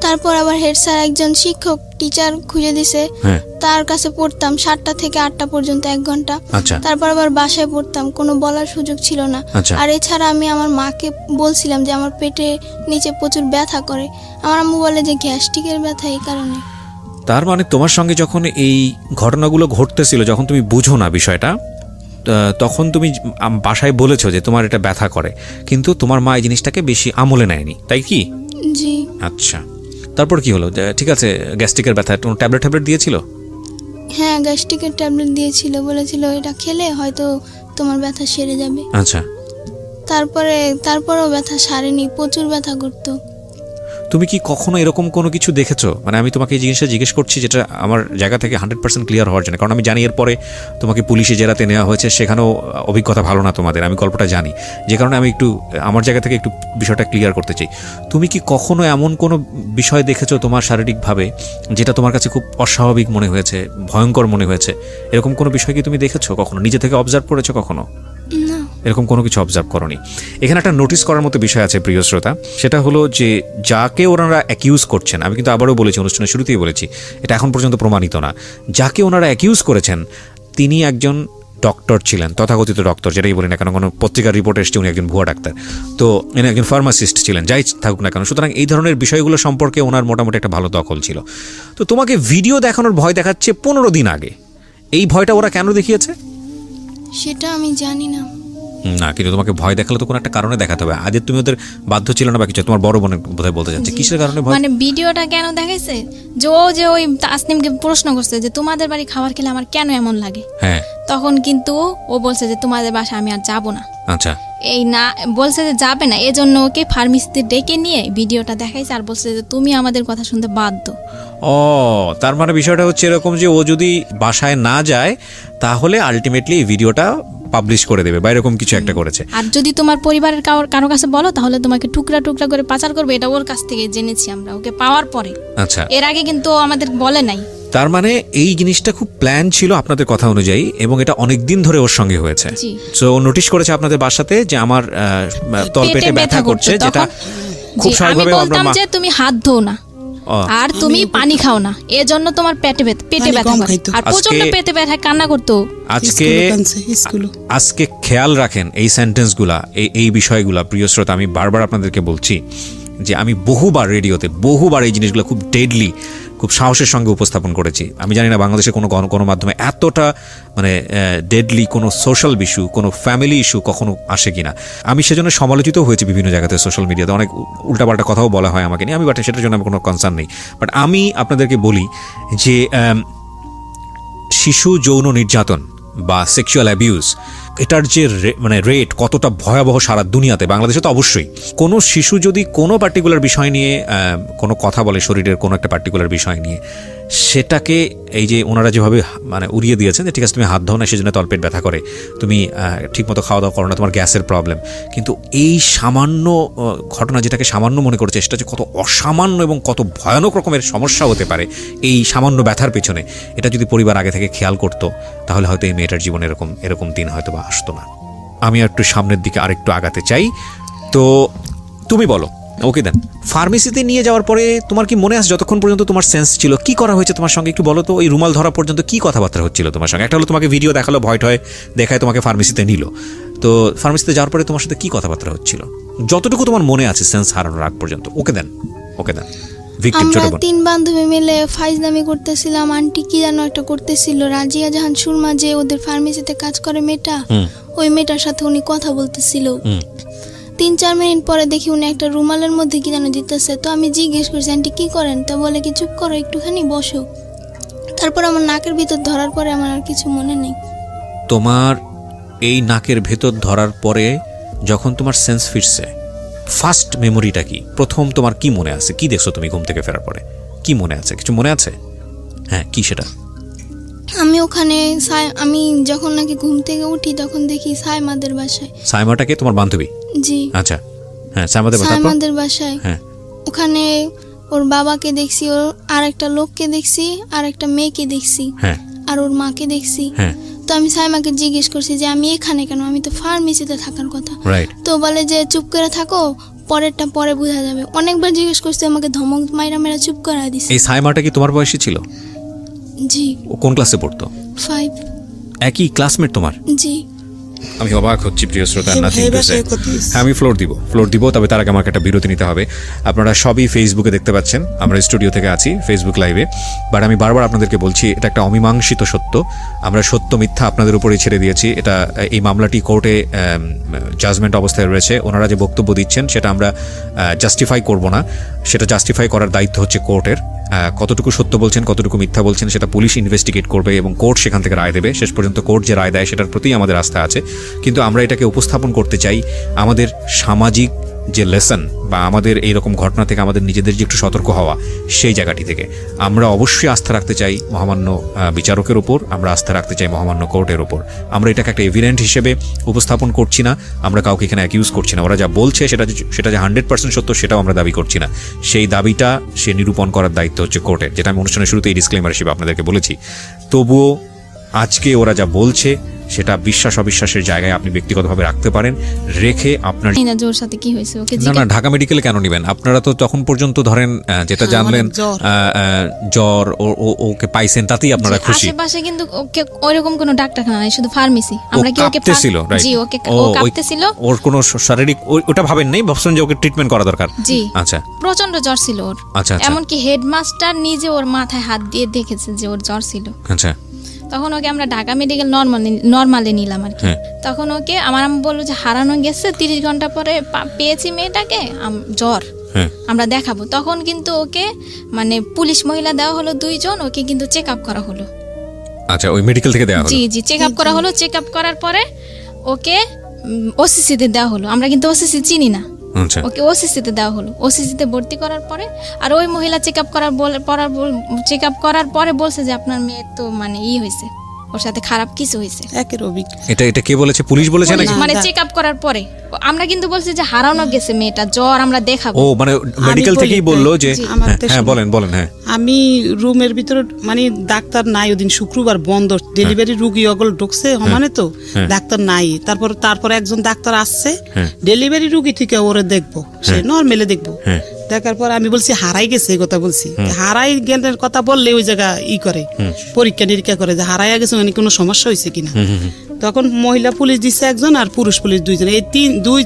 Speaker 1: তারপর
Speaker 2: আবার হেড স্যার একজন শিক্ষক টিচার খুঁজে দিছে,
Speaker 1: হ্যাঁ,
Speaker 2: তার কাছে পড়তাম 7টা থেকে 8টা পর্যন্ত 1 ঘন্টা।
Speaker 1: আচ্ছা
Speaker 2: তারপর আবার বাসায় পড়তাম, কোনো বলার সুযোগ ছিল না।
Speaker 1: আচ্ছা।
Speaker 2: আর এছাড়া আমি আমার মাকে বলছিলাম যে আমার পেটে নিচে প্রচুর ব্যথা করে, আমার আম্মু বলে যে গ্যাস্ট্রিকের ব্যথা, এই কারণে।
Speaker 1: তার মানে তোমার সঙ্গে যখন এই ঘটনাগুলো ঘটতেছিল, যখন তুমি বুঝো না বিষয়টা, তখন তুমি বাসায় বলেছো যে তোমার এটা ব্যথা করে, কিন্তু তোমার মা এই জিনিসটাকে বেশি আমলে নেয়নি, তাই কি?
Speaker 2: জি।
Speaker 1: আচ্ছা, তারপর কি হলো? ঠিক আছে, গ্যাস্ট্রিকের ব্যথা, কোনো ট্যাবলেট দিয়েছিল?
Speaker 2: হ্যাঁ, গ্যাস্ট্রিকের ট্যাবলেট দিয়েছিল, বলেছিল এটা খেলে হয়তো তোমার ব্যথা সেরে যাবে।
Speaker 1: আচ্ছা,
Speaker 2: তারপরেও ব্যথা সারেনি, প্রচুর ব্যথা করতো।
Speaker 1: তুমি কি কখনো এরকম কোনো কিছু দেখেছো? মানে আমি তোমাকে এই জিনিসটা জিজ্ঞেস করছি যেটা আমার জায়গা থেকে 100% ক্লিয়ার হওয়ার জন্য, কারণ আমি জানি এরপরে তোমাকে পুলিশে জেরাতে নেওয়া হয়েছে, সেখানেও অভিজ্ঞতা ভালো না তোমাদের, আমি গল্পটা জানি, যে কারণে আমি একটু আমার জায়গা থেকে একটু বিষয়টা ক্লিয়ার করতে চাই। তুমি কি কখনো এমন কোনো বিষয় দেখেছো তোমার শারীরিকভাবে যেটা তোমার কাছে খুব অস্বাভাবিক মনে হয়েছে, ভয়ঙ্কর মনে হয়েছে? এরকম কোনো বিষয় কি তুমি দেখেছো কখনো? নিজে থেকে অবজার্ভ করেছো কখনো?
Speaker 2: না।
Speaker 1: এরকম কোনো কিছু অবজার্ভ করনি। এখানে একটা নোটিস করার মতো বিষয় আছে প্রিয় শ্রোতা, সেটা হলো যে যাকে ওনারা অ্যাকিউজ করছেন, আমি কিন্তু আবারও বলেছি, অনুষ্ঠানের শুরুতেই বলেছি, এটা এখন পর্যন্ত প্রমাণিত না, যাকে ওনারা অ্যাকিউজ করেছেন তিনি একজন ডক্টর ছিলেন, তথাকথিত ডক্টর, যেটাই বলি না কেন, কোনো পত্রিকার রিপোর্ট এসছে উনি একজন ভুয়া ডাক্তার, তো ইনি একজন ফার্মাসিস্ট ছিলেন, যাই থাকুক না কেন। সুতরাং এই ধরনের বিষয়গুলো সম্পর্কে ওনার মোটামুটি একটা ভালো দখল ছিল। তো তোমাকে ভিডিও দেখানোর ভয় দেখাচ্ছে 15 দিন আগে, এই ভয়টা ওরা কেন দেখিয়েছে?
Speaker 2: সেটা আমি জানি না।
Speaker 1: না, কিন্তু তোমাকে ভয় দেখালে তো কোনো একটা কারণে দেখাতে হবে। আজ তুমি ওদের বাধ্য ছিল না বা কিছু? তোমার বড় বোনের বোধহয় বলতে যাচ্ছে, কিসের কারণে ভয়?
Speaker 3: মানে ভিডিওটা কেন দেখাইছে, যে ওই তাসনিমকে প্রশ্ন করছে যে তোমাদের বাড়ি খাবার খেলে আমার কেন এমন লাগে।
Speaker 1: হ্যাঁ,
Speaker 3: তখন কিন্তু ও বলছে যে তোমাদের বাসায় আমি আর যাব না।
Speaker 1: আচ্ছা,
Speaker 3: এই না বলছে যে যাবে না, এজন্য ওকে ফার্মেসিতে ডেকে নিয়ে ভিডিওটা দেখাইছে আর বলছে যে তুমি আমাদের কথা শুনতে বাধ্য।
Speaker 1: ও তার মানে বিষয়টা হচ্ছে এরকম যে ও যদি বাসায় না যায় তাহলে আলটিমেটলি এই ভিডিওটা পাবলিশ করে দেবে বা এরকম কিছু একটা করেছে।
Speaker 3: আর যদি তোমার পরিবারের কারো কাছে বলো তাহলে তোমাকে টুকরা টুকরা করে পাচার করবে, এটা ওর কাছ থেকে জেনেছি আমরা ওকে পাওয়ার পরে।
Speaker 1: আচ্ছা,
Speaker 3: এর আগে কিন্তু ও আমাদের বলে নাই।
Speaker 1: তার মানে এই জিনিসটা খুব প্ল্যান ছিল আপনাদের কথা অনুযায়ী এবং এটা অনেক দিন ধরে ওর সঙ্গে হয়েছে।
Speaker 3: জি।
Speaker 1: সো ও নোটিশ করেছে আপনাদের বাসাতে যে আমার তলপেটে ব্যথা করছে, যেটা খুব
Speaker 3: আমি
Speaker 1: স্বাভাবিকভাবে আমরা
Speaker 3: বলতাম যে তুমি হাত ধো না আর তুমি পানি খাও না, এজন্য তোমার পেটে ব্যথা
Speaker 4: কম
Speaker 3: করে।
Speaker 4: খাইতো।
Speaker 3: আর প্রচন্ড পেটে ব্যথায় কান্না করতো।
Speaker 1: আজকে খেয়াল রাখেন এই সেন্টেন্সগুলা, এই বিষয়গুলা। প্রিয় শ্রোতা, আমি বারবার আপনাদেরকে বলছি যে আমি বহুবার রেডিওতে এই জিনিসগুলো খুব ডেডলি, খুব সাহসের সঙ্গে উপস্থাপন করেছি। আমি জানি না বাংলাদেশের কোনো মাধ্যমে এতটা মানে ডেডলি কোনো সোশ্যাল ইস্যু, কোনো ফ্যামিলি ইস্যু কখনো আসে কিনা। আমি সেজন্য সমালোচিত হয়েছি বিভিন্ন জায়গাতে, সোশ্যাল মিডিয়াতে অনেক উল্টাপাল্টা কথাও বলা হয় আমাকে নিয়ে। আমি বাট সেটার জন্য আমার কোনো কনসার্ন নেই। বাট আমি আপনাদেরকে বলি যে শিশু যৌন নির্যাতন বা সেক্সুয়াল অ্যাবিউজ, এটার যে মানে রেট কতটা ভয়াবহ সারা দুনিয়াতে, বাংলাদেশে তো অবশ্যই। কোনো শিশু যদি কোনো পার্টিকুলার বিষয় নিয়ে কোনো কথা বলে, শরীরের কোনো একটা পার্টিকুলার বিষয় নিয়ে, সেটাকে এই যে ওনারা যেভাবে মানে উড়িয়ে দিয়েছেন যে ঠিক আছে তুমি হাত ধো না সেজন্য তলপেট ব্যথা করে, তুমি ঠিকমতো খাওয়া দাওয়া করো না, তোমার গ্যাসের প্রবলেম। কিন্তু এই সামান্য ঘটনা যেটাকে সামান্য মনে করছে, সেটা যে কত অসামান্য এবং কত ভয়ানক রকমের সমস্যা হতে পারে এই সামান্য ব্যথার পেছনে, এটা যদি পরিবার আগে থেকে খেয়াল করতো তাহলে হয়তো এই মেয়েটার জীবনে এরকম দিন হয়তো বা আসতো না। আমি একটু সামনের দিকে আরেকটু আগাতে চাই। তো তুমি বলো, ওকে দেন, ফার্মেসিতে নিয়ে যাওয়ার পরে তোমার কি মনে আছে যতক্ষণ পর্যন্ত তোমার সেন্স ছিল কি করা হয়েছে তোমার সঙ্গে একটু বলো তো? ওই রুমাল ধরা পর্যন্ত কি কথাবার্তা হচ্ছিল তোমার সঙ্গে? একটা হলো তোমাকে ভিডিও দেখালো, ভয় দেখায় তোমাকে ফার্মেসিতে নিল, তো ফার্মেসিতে যাওয়ার পরে তোমার সাথে কি কথাবার্তা হচ্ছিল যতটুকু তোমার মনে আছে সেন্স হারানোর আগ পর্যন্ত? ওকে দেন ভিকটিম ছোট
Speaker 2: আমরা
Speaker 1: বোন।
Speaker 2: 3 বান্ধবী মিলে ফাইজলামি করতেছিলাম। আন্টি কি যেন একটা করতেছিল, রাজিয়া জাহান সুরমা যে ওদের ফার্মেসিতে কাজ করে মেয়েটা, ওই মেয়েটার সাথে উনি কথা বলতেছিল। 3-4 মিনিট পরে দেখি উনি একটা রুমালের মধ্যে কি যেন দিতেছে। তো আমি জিজ্ঞেস করছি আন্টি কি করেন, তা বলে কি চুপ করো একটুখানি বসো। তারপর আমার নাকের ভিতর ধরার পরে আমার আর কিছু মনে নেই।
Speaker 1: তোমার এই নাকের ভেতর ধরার পরে যখন তোমার সেন্স ফিরছে, ফার্স্ট মেমোরিটা কি? প্রথম তোমার কি মনে আছে? কি দেখছো তুমি ঘুম থেকে ফেরার পরে? কি মনে আছে? কিছু মনে আছে? হ্যাঁ, কি সেটা?
Speaker 2: আমি ওখানে আমি যখন নাকি ঘুম থেকে উঠি তখন দেখি সাইমাদের বাসায়।
Speaker 1: সাইমাটাকে তোমার বান্ধবী?
Speaker 2: জি।
Speaker 1: আচ্ছা, হ্যাঁ, সাইমাদের
Speaker 2: বাসায়।
Speaker 1: হ্যাঁ,
Speaker 2: ওখানে ওর বাবাকে দেখছি, ওর আর একটা লোককে দেখছি, আর একটা মেয়েকে দেখছি,
Speaker 1: হ্যাঁ,
Speaker 2: আর ওর মাকে দেখছি।
Speaker 1: হ্যাঁ,
Speaker 2: তো আমি সাইমাকে জিজ্ঞেস করছি যে আমি এখানে কেন, আমি তো ফার্মেসিতে থাকার কথা।
Speaker 1: রাইট।
Speaker 2: তো বলে যে চুপ করে থাকো, পরেরটা পরে বোঝা যাবে। অনেকবার জিজ্ঞেস করছি, আমাকে ধমক মাইরা চুপ করায় দিছে।
Speaker 1: এই সাইমাটা কি তোমার বয়সী ছিল?
Speaker 2: জি।
Speaker 1: ও কোন ক্লাসে পড়তো?
Speaker 2: 5।
Speaker 1: একই ক্লাসমেট তোমার?
Speaker 2: জি।
Speaker 1: আমি অবাক হচ্ছি প্রিয় শ্রোতা, নাথিং
Speaker 4: এই
Speaker 1: টু সে।
Speaker 4: বাসায় কত দিস?
Speaker 1: হ্যাঁ, আমি ফ্লোর দিব, তবে তার আগে আমাকে একটা বিরতি নিতে হবে। আপনারা সবই ফেসবুকে দেখতে পাচ্ছেন, আমরা স্টুডিও থেকে আছি ফেসবুক লাইভে। বাট আমি বারবার আপনাদেরকে বলছি, এটা একটা অমীমাংসিত সত্য। আমরা সত্য মিথ্যা আপনাদের উপরেই ছেড়ে দিয়েছি। এই মামলাটি কোর্টে জাজমেন্ট অবস্থায় রয়েছে। ওনারা যে বক্তব্য দিচ্ছেন সেটা আমরা জাস্টিফাই করব না, সেটা জাস্টিফাই করার দায়িত্ব হচ্ছে কোর্টের। কতটুকু সত্য বলছেন, কতটুকু মিথ্যা বলছেন সেটা পুলিশ ইনভেস্টিগেট করবে এবং কোর্ট সেখান থেকে রায় দেবে। শেষ পর্যন্ত কোর্ট যে রায় দেয় সেটার প্রতি আমাদের আস্থা আছে। কিন্তু আমরা এটাকে উপস্থাপন করতে চাই আমাদের সামাজিক যে লেসন বা আমাদের এইরকম ঘটনা থেকে আমাদের নিজেদের যে একটু সতর্ক হওয়া, সেই জায়গাটি থেকে আমরা অবশ্যই আস্থা রাখতে চাই মহামান্য বিচারকের ওপর, আমরা আস্থা রাখতে চাই মহামান্য কোর্টের ওপর। আমরা এটাকে একটা এভিডেন্ট হিসেবে উপস্থাপন করছি না, আমরা কাউকে এখানে অ্যাকিউজ করছি না। ওরা যা বলছে সেটা যে 100% সত্য সেটাও আমরা দাবি করছি না। সেই দাবিটা সে নিরূপণ করার দায়িত্ব হচ্ছে কোর্টের, যেটা আমি অনুষ্ঠানের শুরুতে এই ডিসক্লেমার হিসেবে আপনাদেরকে বলেছি। তবুও আজকে ওরা যা বলছে সেটা বিশ্বাস অবিশ্বাসের জায়গায় আপনি ব্যক্তিগতভাবে রাখতে পারেন, রেখে আপনার
Speaker 3: জোর সাথে কি হয়েছে ওকে
Speaker 1: না ঢাকা মেডিকেলে কেন নেবেন আপনারা? তো তখন পর্যন্ত ধরেন যেটা জানলেন জ্বর, ওকে পাইছেন, তাতেই আপনারা খুশি।
Speaker 3: আশেপাশে কিন্তু ওকে ওইরকম কোনো ডাক্তারখানা নাই, শুধু ফার্মেসি। আমরা কি ওকে
Speaker 1: কাঁপতেছিল? রাইট।
Speaker 3: জি, ওকে ও কাঁপতেছিল।
Speaker 1: ওর কোনো শারীরিক ওটা ভাবেন নাই, ভাবছেন যে ওকে ট্রিটমেন্ট করা দরকার?
Speaker 3: জি।
Speaker 1: আচ্ছা,
Speaker 3: প্রচন্ড জ্বর ছিল ওর।
Speaker 1: আচ্ছা,
Speaker 3: এমনকি হেডমাস্টার নিজে ওর মাথায় হাত দিয়ে দেখেছে যে ওর জ্বর ছিল।
Speaker 1: আচ্ছা।
Speaker 3: তখন ওকে আমরা ঢাকা মেডিকেল নর্মালে নিলাম আর কি। তখন ওকে আমার আম্মু বললো যে হারানো গেছে, 30 ঘন্টা পরে পেয়েছি মেয়েটাকে, জ্বর, আমরা দেখাবো। তখন কিন্তু ওকে মানে পুলিশ মহিলা দেওয়া হলো 2 জন, ওকে কিন্তু চেক আপ করা হলো।
Speaker 1: আচ্ছা, ওই মেডিকেল থেকে দেওয়া হলো।
Speaker 3: জি জি, চেক আপ করা হলো। চেক আপ করার পরে ওকে ওসিসিতে দেওয়া হলো। আমরা কিন্তু ওসিসি চিনি না,
Speaker 1: আচ্ছা,
Speaker 3: ওকে ওসিসিতে দেওয়া হলো। ওসিসিতে ভর্তি করার পরে আর ওই মহিলা চেক আপ করার পরে বলছে যে আপনার মেয়ে তো মানে হয়েছে, ওর সাথে খারাপ কিছু হয়েছে।
Speaker 4: একের অভিজ্ঞ
Speaker 1: এটা কে বলেছে? পুলিশ বলেছে নাকি?
Speaker 3: মানে চেক আপ করার পরে আমরা কিন্তু বলছি যে হারানো গেছে মেয়েটা, জ্বর আমরা দেখাবো।
Speaker 1: ও মানে মেডিকেল
Speaker 4: বলি
Speaker 1: থেকেই বললো যে
Speaker 4: আমার
Speaker 1: হ্যাঁ,
Speaker 4: দেশে-
Speaker 1: হ্যাঁ বলেন হ্যাঁ।
Speaker 4: আমি রুমের ভিতরে মানে ডাক্তার নাই, ওদিন শুক্রবার বন্ধ, ডেলিভারি রুগী অগল ঢুকছে মানে তো ডাক্তার নাই। তারপর একজন ডাক্তার আসছে, ডেলিভারি রুগী থেকে ওরে দেখবো, সে নর্মালি দেখবো। দেখার পর আমি বলছি হারাই গেছে, এই কথা বলছি। হারাই গেলের কথা বললে ওই জায়গা করে পরীক্ষা নিরীক্ষা করে যে হারাইয়া গেছে মানে কোনো সমস্যা হয়েছে কিনা। তখন মহিলা পুলিশ দিচ্ছে একজন আর পুরুষ পুলিশ দুইজন, এই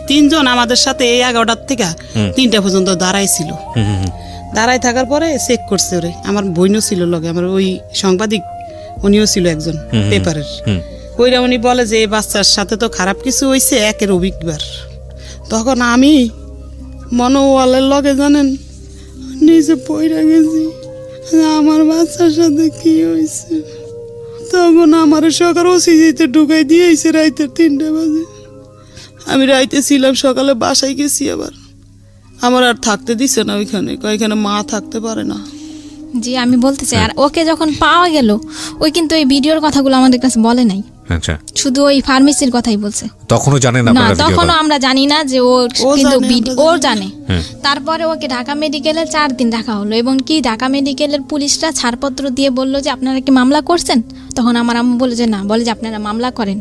Speaker 4: তিনজন আমাদের সাথে এই 11টার থেকে 3টা পর্যন্ত দাঁড়াইছিল। দাঁড়াই থাকার পরে চেক করছে ওরে। আমার বইনও ছিল লগে, আমার ওই সাংবাদিক উনিও ছিল একজন পেপারের। ওইরা উনি বলে যে এই বাচ্চার সাথে তো খারাপ কিছু হয়েছে, একের অভিজ্ঞবার। তখন আমি মনোওয়ালের লগে জানেন নিজে পইরা গেছি যে আমার বাচ্চার সাথে কি হয়েছে। তখন আমার সকাল ওসিতে ঢুকাই দিয়েছে রাইতে 3টা বাজে। আমি রাইতে ছিলাম, সকালে বাসায় গেছি। আবার আমার আর থাকতে দিছে না ওইখানে, ওইখানে মা থাকতে পারে না।
Speaker 3: জি, আমি বলতে চাই, আর ওকে যখন পাওয়া গেল ওই কিন্তু এই ভিডিওর কথাগুলো আমাদের কাছে বলে নাই,
Speaker 1: আচ্ছা,
Speaker 3: শুধু ওই ফার্মেসির কথাই বলছে।
Speaker 1: তখনও জানেন
Speaker 3: না,
Speaker 1: আপনারা?
Speaker 3: তখনও আমরা জানি না যে ও কিন্তু
Speaker 4: জানে,
Speaker 3: ও জানে। তারপরে ওকে ঢাকা মেডিকেলে 4 দিন রাখা হলো, এবং কি ঢাকা মেডিকেলের পুলিশরা ছাড়পত্র দিয়ে বলল যে আপনারা কি মামলা করছেন? তখন আমার আম্মু বলে যে না, বলে যে আপনারা মামলা করেন,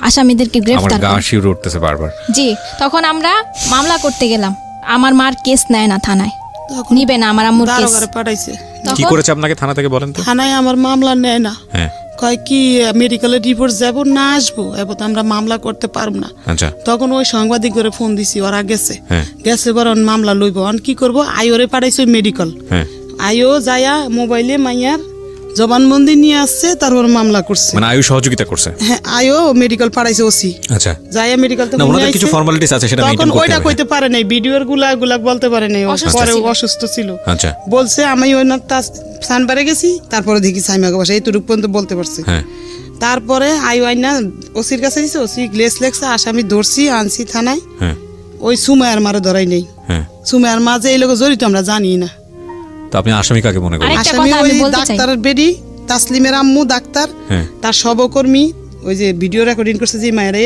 Speaker 3: আসামিদেরকে
Speaker 1: আমার
Speaker 3: গ্রেফতার
Speaker 1: গা
Speaker 3: করেন।
Speaker 1: শিউর উঠতেছে বারবার।
Speaker 3: জি, তখন আমরা মামলা করতে গেলাম। আমার মার কেস নেয় না থানায়,
Speaker 4: তখন
Speaker 3: নিবে না আমার আম্মুর কেস।
Speaker 4: দারোগারে পাঠাইছে।
Speaker 1: কি করেছে আপনাকে থানা থেকে বলেন তো?
Speaker 4: থানায় আমার মামলা নেয় না,
Speaker 1: হ্যাঁ,
Speaker 4: কয় কি মেডিকেলের রিপোর্ট যাব না আসবো, এবার তো আমরা মামলা করতে পারব না।
Speaker 1: আচ্ছা,
Speaker 4: তখন ওই সাংবাদিক করে ফোন দিছি, ওরা গেছে
Speaker 1: হ্যাঁ।
Speaker 4: গেছে বরং মামলা লইব। অন কি করব, আয়োরে পাঠাইছে মেডিকেল।
Speaker 1: হ্যাঁ,
Speaker 4: আয়ো যায়া মোবাইলে মাইয়ার জবানবন্দি নিয়ে আসছে, তারপর মামলা করছে।
Speaker 1: মানে আয়ু সহযোগিতা করছে।
Speaker 4: হ্যাঁ, আয়ো মেডিকেল পাঠাইছে ওসি।
Speaker 1: আচ্ছা,
Speaker 4: যায়া মেডিকেল
Speaker 1: না ওনাদের কিছু ফর্মালিটিস আছে সেটা
Speaker 4: তখন
Speaker 1: মেইনটেইন করতে
Speaker 4: ওইটা
Speaker 1: হবে।
Speaker 4: কইতে পারে নাই, ভিডিওর গুলা বলতে পারে নাই, ও
Speaker 3: অসুস্থ
Speaker 4: পরে
Speaker 3: ছিল।
Speaker 4: অসুস্থ ছিল।
Speaker 1: আচ্ছা,
Speaker 4: বলছে আমি ওই না সানবারে গেছি, তারপরে দেখি সাইমাকে বসে, এইটুকু পর্যন্ত বলতে পারছে।
Speaker 1: হ্যাঁ,
Speaker 4: তারপরে আইনা ওসির কাছে দিছে, ওসি গ্লেস লেখছে, আসামি ধরছি আনছি থানায়।
Speaker 1: হ্যাঁ,
Speaker 4: ওই সুমায়ার মারে ধরাই নেই।
Speaker 1: হ্যাঁ।
Speaker 4: সুমায়ার মা যে এই লোক জড়িত আমরা জানি না।
Speaker 1: তো আপনি আসামি কাকে মনে করেন?
Speaker 3: আরেকটা
Speaker 4: আসামি
Speaker 3: কথা আমি
Speaker 4: ওই
Speaker 3: বলতে চাই।
Speaker 4: ডাক্তারের বেডি, তাসলিমের আম্মু ডাক্তার,
Speaker 1: হ্যাঁ,
Speaker 4: তার সহকর্মী, ওই যে ভিডিও রেকর্ডিং করছে যে মায়েরে,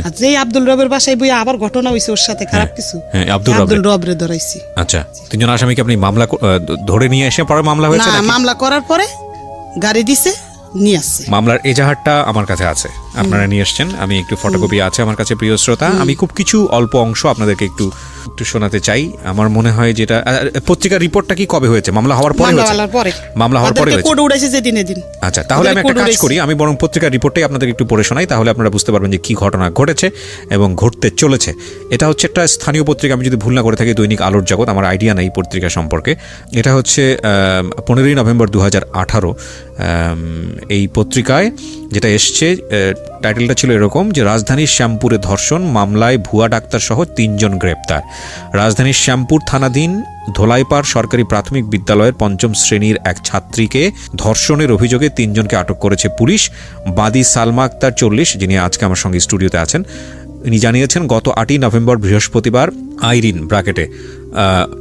Speaker 4: আর যেই আব্দুল রবের বাসায় বই আবার ঘটনা হইছে ওর সাথে খারাপ কিছু,
Speaker 1: হ্যাঁ, আব্দুল
Speaker 4: আব্দুল রবরে ধরাইছি।
Speaker 1: আচ্ছা, 3 জন আসামিকে আপনি মামলা ধরে নিয়ে এসে পরে মামলা হয়েছে
Speaker 4: না,
Speaker 1: নাকি?
Speaker 4: মামলা করার পরে গাড়ি দিছে, নিয়ে আসছে।
Speaker 1: মামলার এজাহারটা আমার কাছে আছে, আপনারা নিয়ে এসেছেন। আমি একটু ফটোকপি আছে আমার কাছে, প্রিয় শ্রোতা। আমি খুব কিছু অল্প অংশ আপনাদেরকে একটু শোনাতে চাই। আমার মনে হয় যেটা পত্রিকার রিপোর্টটা কি কবে হয়েছে? মামলা হওয়ার পরে হয়েছে? মামলা হওয়ার পরে হয়েছে।
Speaker 4: কোড উড়াইছে যেদিন এদিন।
Speaker 1: আচ্ছা, তাহলে আমি একটা কাজ করি, আমি বরং পত্রিকার রিপোর্টটাই আপনাদের একটু পড়ে শোনাই, তাহলে আপনারা বুঝতে পারবেন যে কি ঘটনা ঘটেছে এবং ঘটতে চলেছে। এটা হচ্ছে একটা স্থানীয় পত্রিকা, আমি যদি ভুল না করে থাকি দৈনিক আলোর জগৎ, আমার আইডিয়া নেই পত্রিকা সম্পর্কে। এটা হচ্ছে 15ই নভেম্বর 2018 এই পত্রিকায় যেটা এসছে, টাইটেলটা ছিল এরকম যে রাজধানীর শ্যামপুরে ধর্ষণ মামলায় ভুয়া ডাক্তার সহ 3 জন গ্রেপ্তার। রাজধানীর শ্যামপুর থানাধীন ধোলাইপাড় সরকারি প্রাথমিক বিদ্যালয়ের 5ম শ্রেণীর এক ছাত্রীকে ধর্ষণের অভিযোগে 3 জনকে আটক করেছে পুলিশ। বাদী সালমা আক্তার 40, যিনি আজকে আমার সঙ্গে স্টুডিওতে আছেন, ইনি জানিয়েছেন গত 8ই নভেম্বর বৃহস্পতিবার আইরিন ব্র্যাকেটে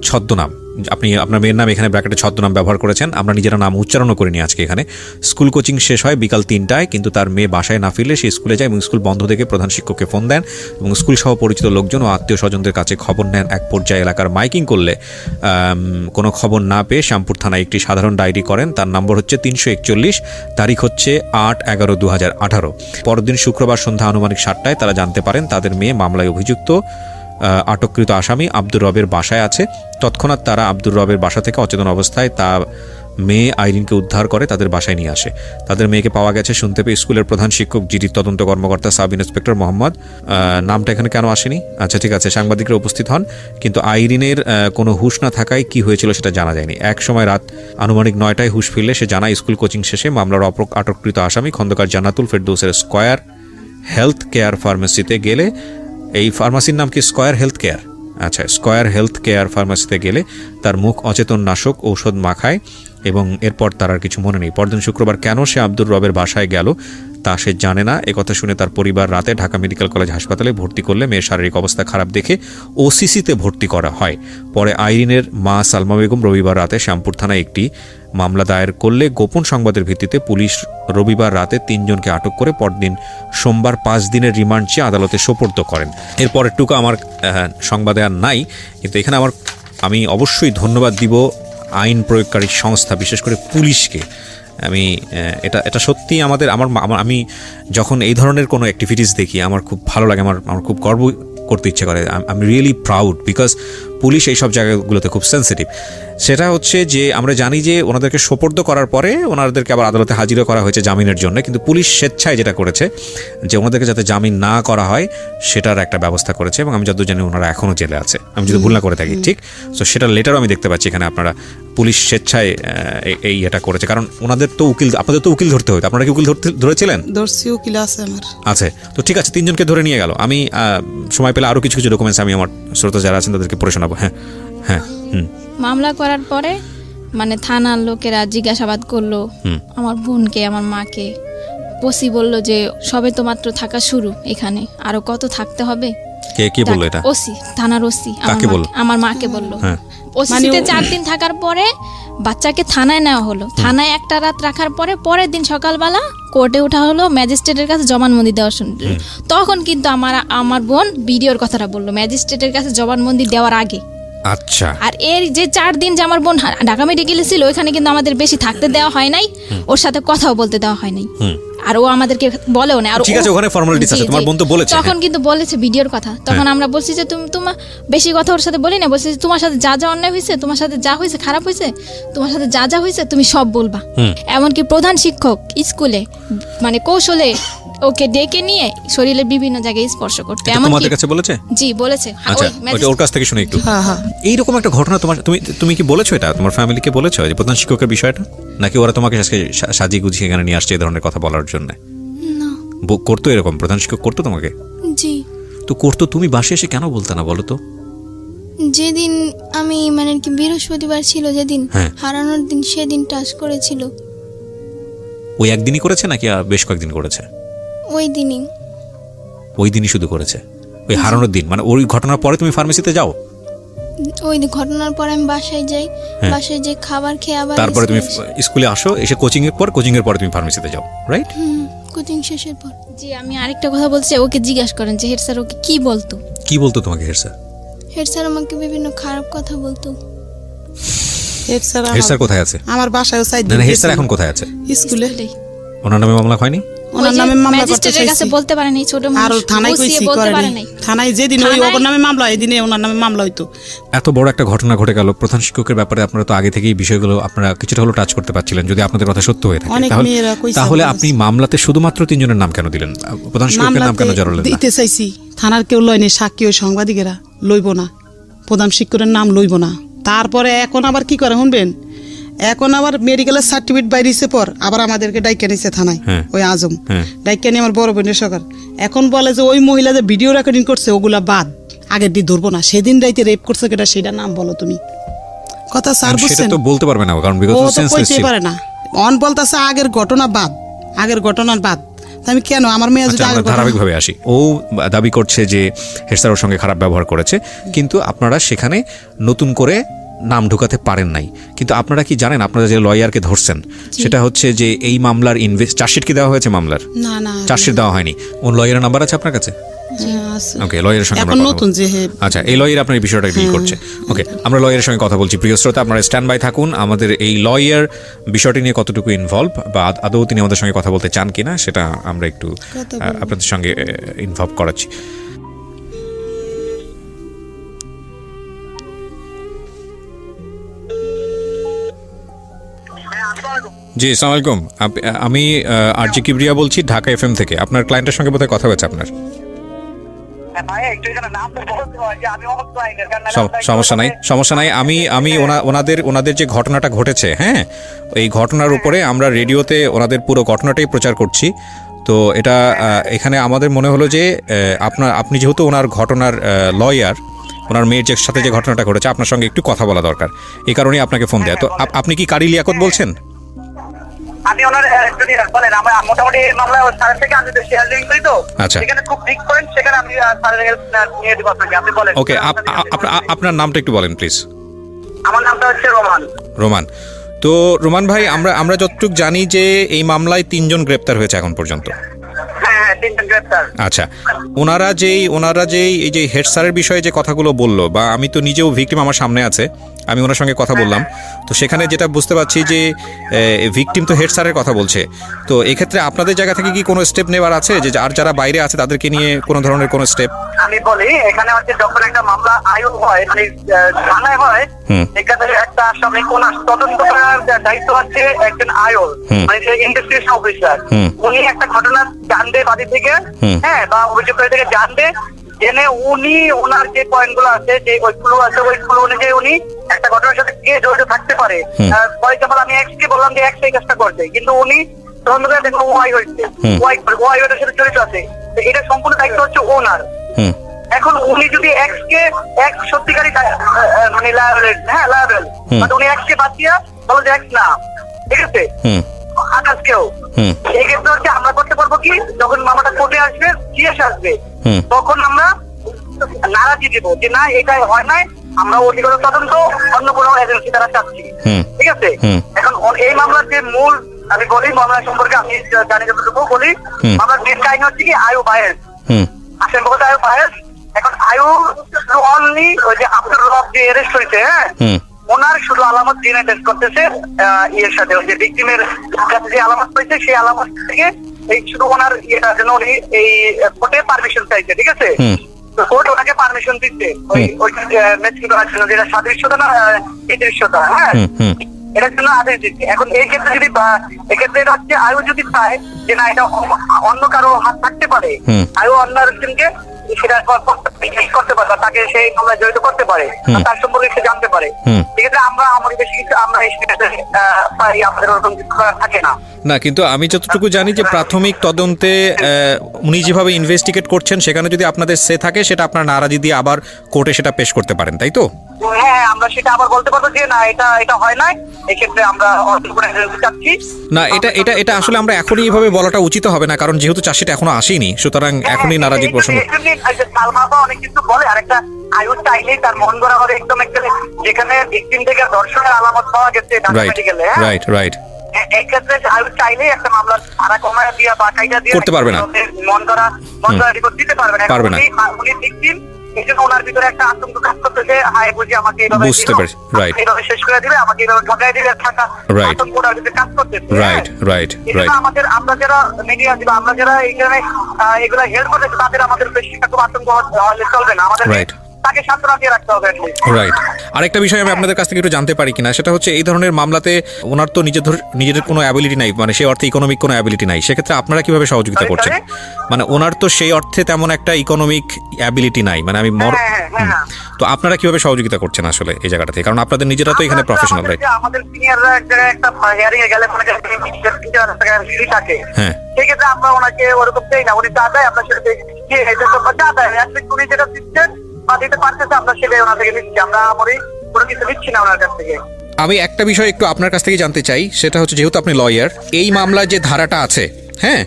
Speaker 1: ছদ্মনাম, আপনি আপনার মেয়ের নাম এখানে ব্র্যাকেটে ছদ্মনাম ব্যবহার করেছেন, আমরা নিজেরা নাম উচ্চারণও করিনি আজকে এখানে। স্কুল কোচিং শেষ হয় বিকাল 3টায়, কিন্তু তার মেয়ে বাসায় না ফিরলে সে স্কুলে যায় এবং স্কুল বন্ধ দেখে প্রধান শিক্ষককে ফোন দেন এবং স্কুল সহ পরিচিত লোকজন ও আত্মীয় স্বজনদের কাছে খবর নেন। এক পর্যায়ে এলাকার মাইকিং করলে কোনো খবর না পেয়ে শ্যামপুর থানায় একটি সাধারণ ডায়েরি করেন। তার নম্বর হচ্ছে 341, তারিখ হচ্ছে 8/11/2018। পরদিন শুক্রবার সন্ধ্যা আনুমানিক 7টায় তারা জানতে পারেন তাদের মেয়ে মামলায় অভিযুক্ত আটককৃত আসামি আব্দুর রবের বাসায় আছে। তৎক্ষণাৎ তারা আব্দুর রবের বাসা থেকে অচেতন অবস্থায় তার মেয়ে আইরিনকে উদ্ধার করে তাদের বাসায় নিয়ে আসে। তাদের মেয়েকে পাওয়া গেছে শুনতে পেয়ে স্কুলের প্রধান শিক্ষক, জিডির তদন্ত কর্মকর্তা সাব ইন্সপেক্টর মোহাম্মদ, নামটা এখানে কেন আসেনি, আচ্ছা ঠিক আছে, সাংবাদিকরা উপস্থিত হন, কিন্তু আইরিনের কোনো হুঁশ না থাকায় কি হয়েছিল সেটা জানা যায়নি। এক সময় রাত আনুমানিক 9টায় হুঁশ ফিরলে সে জানায় স্কুল কোচিং শেষে মামলার আটককৃত আসামি খন্দকার জান্নাতুল ফেরদৌসের স্কয়ার হেলথ কেয়ার ফার্মেসিতে গেলে, এই ফার্মাসির নাম কি স্কয়ার হেলথ কেয়ার, আচ্ছা স্কয়ার হেলথ কেয়ার ফার্মাসিতে গেলে তার মুখ অচেতন নাশক ঔষধ মাখায় এবং এরপর তার আর কিছু মনে নেই। পরদিন শুক্রবার কেন সে আব্দুর রবের বাসায় গেল তা সে জানে না। একথা শুনে তার পরিবার রাতে ঢাকা মেডিকেল কলেজ হাসপাতালে ভর্তি করলে মেয়ের শারীরিক অবস্থা খারাপ দেখে ওসিসিতে ভর্তি করা হয়। পরে আইরিনের মা সালমা বেগম রবিবার রাতে শ্যামপুর থানায় একটি মামলা দায়ের করলে গোপন সংবাদের ভিত্তিতে পুলিশ রবিবার রাতে 3 জনকে আটক করে পরদিন সোমবার 5 দিনের রিমান্ড চেয়ে আদালতে সোপর্দ করেন। এরপরের টুকু আমার সংবাদে আর নাই, কিন্তু এখানে আমি অবশ্যই ধন্যবাদ দিব আইন প্রয়োগকারী সংস্থা, বিশেষ করে পুলিশকে। আমি এটা সত্যি আমি যখন এই ধরনের কোনো অ্যাক্টিভিটিস দেখি আমার খুব ভালো লাগে, আমার খুব গর্ব করতে ইচ্ছে করে। I am really proud because police এই সব জায়গাগুলোতে খুব সেন্সিটিভ। সেটা হচ্ছে যে আমরা জানি যে ওনাদেরকে সোপর্দ করার পরে ওনাদেরকে আবার আদালতে হাজিরা করা হয়েছে জামিনের জন্য, কিন্তু পুলিশ স্বেচ্ছায় যেটা করেছে যে ওনাদেরকে যাতে জামিন না করা হয় সেটার একটা ব্যবস্থা করেছে, এবং আমি যতদূর জানি ওনারা এখনও জেলে আছে, আমি যদি ভুল না করে থাকি। ঠিক, সো সেটার লেটারও আমি দেখতে পাচ্ছি এখানে। আপনারা পুলিশ স্বেচ্ছায় এই এটা করেছে, কারণ ওনাদের তো আপনাদের তো উকিল ধরতে হতো। আপনারা কি উকিল ধরেছিলেন?
Speaker 4: দর্শি উকিল আছে আমার।
Speaker 1: আছে, তো ঠিক আছে, 3 জনকে ধরে নিয়ে গেল। আমি সময় পেলে আরও কিছু ডকুমেন্টস আমি আমার শ্রোতা যারা আছেন তাদেরকে পড়ে শোনাবো। হ্যাঁ হ্যাঁ।
Speaker 3: মামলা করার পরে মানে থানার লোকেরা জিজ্ঞাসাবাদ করলো আমার বোনকে, আমার মাকে। ওসি বলল যে সবে তো মাত্র থাকা শুরু, এখানে আরো কত থাকতে হবে।
Speaker 1: কে বললো এটা?
Speaker 3: ওসি, থানার ওসি আমার মাকে বললো।
Speaker 1: হ্যাঁ।
Speaker 3: ওসিতে 4 দিন থাকার পরে বাচ্চাকে থানায় নেওয়া হলো। থানায় একটা রাত রাখার পরে পরের দিন সকালবেলা কোর্টে ওঠা হলো ম্যাজিস্ট্রেটের কাছে জবানবন্দি দেওয়ার শুনল। তখন কিন্তু আমার বোন ভিডিওর কথাটা বললো ম্যাজিস্ট্রেটের কাছে জবানবন্দি দেওয়ার আগে।
Speaker 1: আচ্ছা।
Speaker 3: আর এর যে 4 দিন যে আমার বোন ঢাকা মেডিকেলে ছিল ওইখানে কিন্তু আমাদের বেশি থাকতে দেওয়া হয় নাই, ওর সাথে কথাও বলতে দেওয়া হয় নাই, আর ও আমাদেরকে বলেও না। আর
Speaker 1: ঠিক আছে, ওখানে ফর্মালিটিস আছে, তোমার বোন তো বলেছে।
Speaker 3: তখন কিন্তু বলেছে ভিডিওর কথা। তখন আমরা বলছি যে তোমার বেশি কথা ওর সাথে বলি না, বলছি যে তোমার সাথে যা যা অন্যায় হয়েছে, তোমার সাথে যা হয়েছে খারাপ হয়েছে, তোমার সাথে যা যা হয়েছে তুমি সব বলবা। এমনকি প্রধান শিক্ষক স্কুলে মানে কৌশলে ওকে ডেকে নিয়ে শরীরের বিভিন্ন জায়গায় স্পর্শ করতে।
Speaker 1: তোমাদের কাছে বলেছে?
Speaker 3: জি বলেছে।
Speaker 1: আচ্ছা, ওর কাছ থেকে শুনে একটু। এইরকম একটা ঘটনা তুমি কি বলেছো এটা তোমার ফ্যামিলিকে বলেছো যে প্রধান শিক্ষকের বিষয়টা, নাকি ওরা তোমাকে আজকে সাজিয়ে গুছিয়ে এখানে নিয়ে আসছে এই ধরনের কথা বলার জন্য?
Speaker 2: না।
Speaker 1: করতো এরকম? প্রধান শিক্ষক করতো তোমাকে?
Speaker 2: জি।
Speaker 1: তো করতো, তুমি বাসে এসে কেন বলতে না বলো তো?
Speaker 2: যেদিন আমি মানে কি বৃহস্পতিবার ছিল যেদিন হারানোর দিন, সেদিন টাচ করেছিল।
Speaker 1: ওই একদিনই করেছে নাকি বেশ কয়েকদিন করেছে? ওই দিনই শুধু করেছে, ওই হারানোর দিন। মানে ওই ঘটনার পরে তুমি ফার্মেসিতে যাও?
Speaker 2: ওই ঘটনার পরে আমি বাসায় যাই, বাসায় যে খাবার খেয়ে আবার
Speaker 1: তারপরে তুমি স্কুলে আসো, এসে কোচিং এর পরে তুমি ফার্মেসিতে যাও, রাইট?
Speaker 2: কোচিং শেষের পর।
Speaker 3: জি, আমি আরেকটা কথা বলছি, ওকে জিজ্ঞাসা করেন যে হেড স্যার ওকে কি বলতো তোমাকে?
Speaker 2: হেড স্যার আমাকে বিভিন্ন খারাপ কথা বলতো।
Speaker 4: হেড
Speaker 1: স্যার কোথায় আছে?
Speaker 4: আমার বাসায়ও সাইড
Speaker 1: না, হেড স্যার এখন কোথায় আছে?
Speaker 4: স্কুলে।
Speaker 1: ওনার নামে মামলা হয়নি?
Speaker 4: ওনার নামে মামলা করতে
Speaker 3: ম্যাজিস্ট্রেটের কাছে বলতে পারে নাই, ছোট মানুষ।
Speaker 4: আর থানায় কইছি করে নাই। থানায় যেদিন ওই ওর নামে মামলা, এই দিনে ওনার নামে মামলা হইতো।
Speaker 1: এত বড় একটা ঘটনা ঘটে গেল, প্রধান শিক্ষকের ব্যাপারে আপনারা তো আগে থেকেই বিষয়গুলো আপনারা কিছুটা হলো টাচ করতে পারছিলেন, যদি আপনাদের কথা সত্য হয়ে থাকে। তাহলে আপনি মামলাতে শুধুমাত্র 3 জনের নাম কেন দিলেন? প্রধান শিক্ষকের নাম কেন জড়ালেন?
Speaker 4: দিতে চাইছি, থানার কেউ লয়নি, সাক্ষী ওই সাংবাদিকেরা লইব না, প্রধান শিক্ষকের নাম লইব না। তারপরে এখন আবার কি করে শুনবেন, এখন আবার মেডিকেলের সার্টিফিকেট বাইরেছে পর আবার আমাদেরকে ডাইকা নিছে থানায়, ওই আজম ডাইকা নিয়ে আমার বড় বোনের সরকার। এখন বলে যে ওই মহিলা যে ভিডিও রেকর্ডিং করছে ওগুলা বাদ, আগের দিন ধরবো না, সেদিন রাইতে রেপ করছে কেটা সেটা নাম বলো তুমি। কথা স্যার বুঝছেন?
Speaker 1: সেটা তো বলতে পারবে না, কারণ বিগত সেন্সলেস ছিল।
Speaker 4: পারে না, অন বলতাছে আগের ঘটনা বাদ, আগের ঘটনার বাদ। আমি কেন আমার মেয়ে যদি
Speaker 1: ধারাবাহিকভাবে আসি, ও দাবি করছে যে হেড স্যার ওর সঙ্গে খারাপ ব্যবহার করেছে, কিন্তু আপনারা সেখানে নতুন করে নাম ঢুকাতে পারেন নাই। কিন্তু আপনারা কি জানেন আপনারা যে লয়ারকে ধরছেন সেটা হচ্ছে যে এই মামলার চার্জশিট কি দেওয়া হয়েছে? মামলার চার্জশিট দেওয়া হয়নি। ওর লয়ারের নাম্বার আছে আপনার কাছে? ওকে, লয়ারের সঙ্গে আমরা কথা বলছি। আচ্ছা, এই লয়ার আপনার এই বিষয়টা ডিল করছে। ওকে, আমরা লয়ারের সঙ্গে কথা বলছি। প্রিয় শ্রোতা, আপনারা স্ট্যান্ড বাই থাকুন। আমাদের এই লয়ার বিষয়টি নিয়ে কতটুকু ইনভলভ বা আদৌ তিনি আমাদের সঙ্গে কথা বলতে চান কিনা সেটা আমরা একটু আপনাদের সঙ্গে ইনভলভ করাচ্ছি। জি, আসসালামু আলাইকুম। আমি আরজি কিবরিয়া বলছি ঢাকা এফএম থেকে। আপনার ক্লায়েন্টের সঙ্গে বোধহয় কথা হয়েছে আপনার। সমস্যা নাই। আমি ওনাদের যে ঘটনাটা ঘটেছে, হ্যাঁ, এই ঘটনার উপরে আমরা রেডিওতে ওনাদের পুরো ঘটনাটাই প্রচার করছি। তো এটা এখানে আমাদের মনে হলো যে আপনি যেহেতু ওনার ঘটনার লয়ার, ওনার মেয়ের যে সাথে যে ঘটনাটা ঘটেছে আপনার সঙ্গে একটু কথা বলা দরকার, এই কারণেই আপনাকে ফোন দেয়া। তো আপনি কি কারি লিয়াকত বলছেন?
Speaker 5: আমি ওনার যদি বলেন আমার মোটামুটি এই মামলা স্যারের থেকে আমি শেয়ার লিঙ্ক করি তো,
Speaker 1: আচ্ছা।
Speaker 5: সেখানে খুব বিগ পয়েন্ট, সেখানে আমি স্যারের হেল্প নিয়ে দিব আপনাকে। আপনি বলেন।
Speaker 1: ওকে, আপনার নামটা একটু বলেন প্লিজ।
Speaker 5: আমার নামটা হচ্ছে রোমান।
Speaker 1: রোমান। তো রোমান ভাই, আমরা যতটুকু জানি যে এই মামলায় 3 জন গ্রেপ্তার হয়েছে এখন পর্যন্ত।
Speaker 5: হ্যাঁ, 3জন গ্রেপ্তার।
Speaker 1: আচ্ছা, ওনারা যেই এই যে হেড স্যারের বিষয়ে যে কথাগুলো বললো, বা আমি তো নিজেও ভিকটিম আমার সামনে আছে, আমি ওনার সঙ্গে কথা বললাম, তো সেখানে যেটা বুঝতে পারছি যে ভিকটিম তো হেড স্যারের কথা বলছে। তো এক্ষেত্রে আপনাদের জায়গা থেকে কি কোনো স্টেপ নেওয়ার আছে, যে আর যারা বাইরে আছে তাদেরকে নিয়ে কোনো ধরনের কোনো স্টেপ?
Speaker 5: আমি বলি, এখানে হচ্ছে যখন একটা মামলা আয়ু হয়, মানে থানায় হয়, এখানে একটা সামনে কোন তদন্ত করার দায়িত্ব হচ্ছে একজন আয়ুর, মানে যে ইনভেস্টিগেশন অফিসার। উনি একটা ঘটনা জানবে বাদী থেকে, হ্যাঁ, বা অভিযোগকারী থেকে জানবে, জেনে উনি ওনার যে পয়েন্ট গুলো আছে, যে ওই ক্লু আছে, ওই ক্লু অনুযায়ী উনি একটা ঘটনার সাথে কে জড়িত থাকতে পারে। ফর এক্সাম্পল, আমি এক্স কে বললাম যে এক্স এই কাজটা করছে, কিন্তু উনি তদন্ত করে দেখলো ওয়াই হয়েছে, ওয়াই ওটার সাথে জড়িত আছে, তো এটা সম্পূর্ণ দায়িত্ব হচ্ছে ওনার। এখন উনি যদি এক্স কে এক্স সত্যিকারী মানে লায়াবেল, মানে উনি এক্স কে বাদ দিয়া বলো যে এক্স না, ঠিক আছে, আকাশ কেউ, এই ক্ষেত্রে হচ্ছে আমরা করতে পারবো কি, যখন মামলাটা কোর্টে আসবে, জিএস আসবে, তখন আমরা নারাজি দিব যে না, এটাই হয় নাই, আমরা অধিকতর তদন্ত অন্য কোনো এজেন্সি দ্বারা চাচ্ছি, ঠিক আছে। এখন এই মামলার যে মূল, আমি বলি মামলা সম্পর্কে আমি জানি যতটুকু বলি, মামলার মেন কাহিনী হচ্ছে কি আয়ু বায়েস, আসেন বলতে আয়ু বায়েস। এখন আয়ু অনলি ওই যে আব্দুর রব যে অ্যারেস্ট হয়েছে, হ্যাঁ, ওনার শুধু আলামত ডিএনএ টেস্ট করতেছে ইয়ের সাথে, ওই যে ভিকটিমের কাছে যে আলামত পাইছে সেই আলামত থেকে এই শুধু ওনার ইয়েটার জন্য উনি এই কোর্টে পারমিশন চাইছে, ঠিক আছে। তো কোর্ট ওনাকে পারমিশন দিচ্ছে ওই ম্যাচিং করার জন্য, যেটা সাদৃশ্যতা না এই দৃশ্যতা, হ্যাঁ, এটার জন্য আদেশ দিচ্ছে। এখন এই ক্ষেত্রে যদি এক্ষেত্রে এটা হচ্ছে আয়ু যদি চায় যে না, এটা অন্য কারো হাত থাকতে পারে, আয়ু অন্য আরেকজনকে সেটা করতে পারে, তাকে সেই মামলায় জড়িত করতে পারে, তার সম্পর্কে সে জানতে পারে, সেক্ষেত্রে আমরা আমার বেশি কিছু আমরা পাই, আমাদের ওরকম কিছু থাকে না।
Speaker 1: না, কিন্তু আমি যতটুকু জানি যে প্রাথমিক তদন্তে উনি যেভাবে ইনভেস্টিগেট করছেন, সেখানে যদি আপনাদের সে থাকে, সেটা আপনার নারাজি দিয়ে আবার কোর্টে সেটা পেশ করতে পারেন, তাই তো?
Speaker 5: হ্যাঁ, আমরা সেটা আবার বলতে পারবো যে না, এটা হয় নাই, এক্ষেত্রে আমরা চাচ্ছি
Speaker 1: না। এটা আসলে আমরা এখনই এইভাবে বলাটা উচিত হবে না, কারণ যেহেতু চাষিটা এখনো আসেনি, সুতরাং এখনই নারাজির প্রশ্ন।
Speaker 5: সালমাবা অনেক কিছু বলে, আর একটা আয়ু চাইলেই তার মন গড়া হবে একদম, একটা যেখানে ভিকটিম থেকে ধর্ষণের আলামত পাওয়া গেছে মেডিকেলে,
Speaker 1: রাইট,
Speaker 5: এক্ষেত্রে আয়ু চাইলেই একটা মামলার ধারা কমায় দিয়া বা কাইটা দিয়ে
Speaker 1: করতে পারবে না,
Speaker 5: মন গড়া রিপোর্ট দিতে পারবে না। উনি ভিকটিম, এই জন্য ওনার ভিতরে একটা আতঙ্ক কাজ করতেছে, হায় বুঝি আমাকে এইভাবে
Speaker 1: বুঝতে পারছি, রাইট,
Speaker 5: এইভাবে শেষ করে দিবে, আমাকে এইভাবে ঠকাই দিবে, থাকা আতঙ্ক ওনার ভিতরে কাজ করতেছে,
Speaker 1: রাইট।
Speaker 5: আমাদের আমরা যারা মিডিয়া দিব, আমরা যারা এইখানে এগুলা হেল্প করতেছি, তাদের আমাদের বেশি খুব আতঙ্ক হলে চলবে না, আমাদের তাকে সান্ত্বনা দিয়ে রাখতে হবে।
Speaker 1: রাইট। আরেকটা বিষয় আমি আপনাদের কাছ থেকে একটু জানতে পারি কিনা, সেটা হচ্ছে এই ধরনের মামলাতে ওনার তো নিজেদের কোনো অ্যাবিলিটি নাই, মানে সেই অর্থে ইকোনমিক কোনো অ্যাবিলিটি নাই, সেক্ষেত্রে আপনারা কিভাবে সহযোগিতা করছেন? মানে ওনার তো সেই অর্থে তেমন একটা ইকোনমিক অ্যাবিলিটি নাই, মানে আমি তো আপনারা কিভাবে সহযোগিতা করছেন আসলে এই জায়গাটা থেকে, কারণ আপনাদের নিজেরা তো এখানে প্রফেশনাল, রাইট?
Speaker 5: আমাদের সিনিয়ররা এক জায়গায় একটা হিয়ারিং এ গেলে মনে করেন থাকে, হ্যাঁ, সেক্ষেত্রে আমরা ওনাকে ওরকম দেই না, উনি যা দেয় আমরা সেটা যা দেয়, উনি যেটা দিচ্ছেন বা দিতে পারতেছে আমরা সেটাই ওনার থেকে নিচ্ছি, আমরা কোনো কিছু নিচ্ছি না ওনার কাছ থেকে।
Speaker 1: আমি একটা বিষয় একটু আপনার কাছ থেকে জানতে চাই, সেটা হচ্ছে যেহেতু আপনি লয়ার, এই মামলায় যে ধারাটা আছে, হ্যাঁ,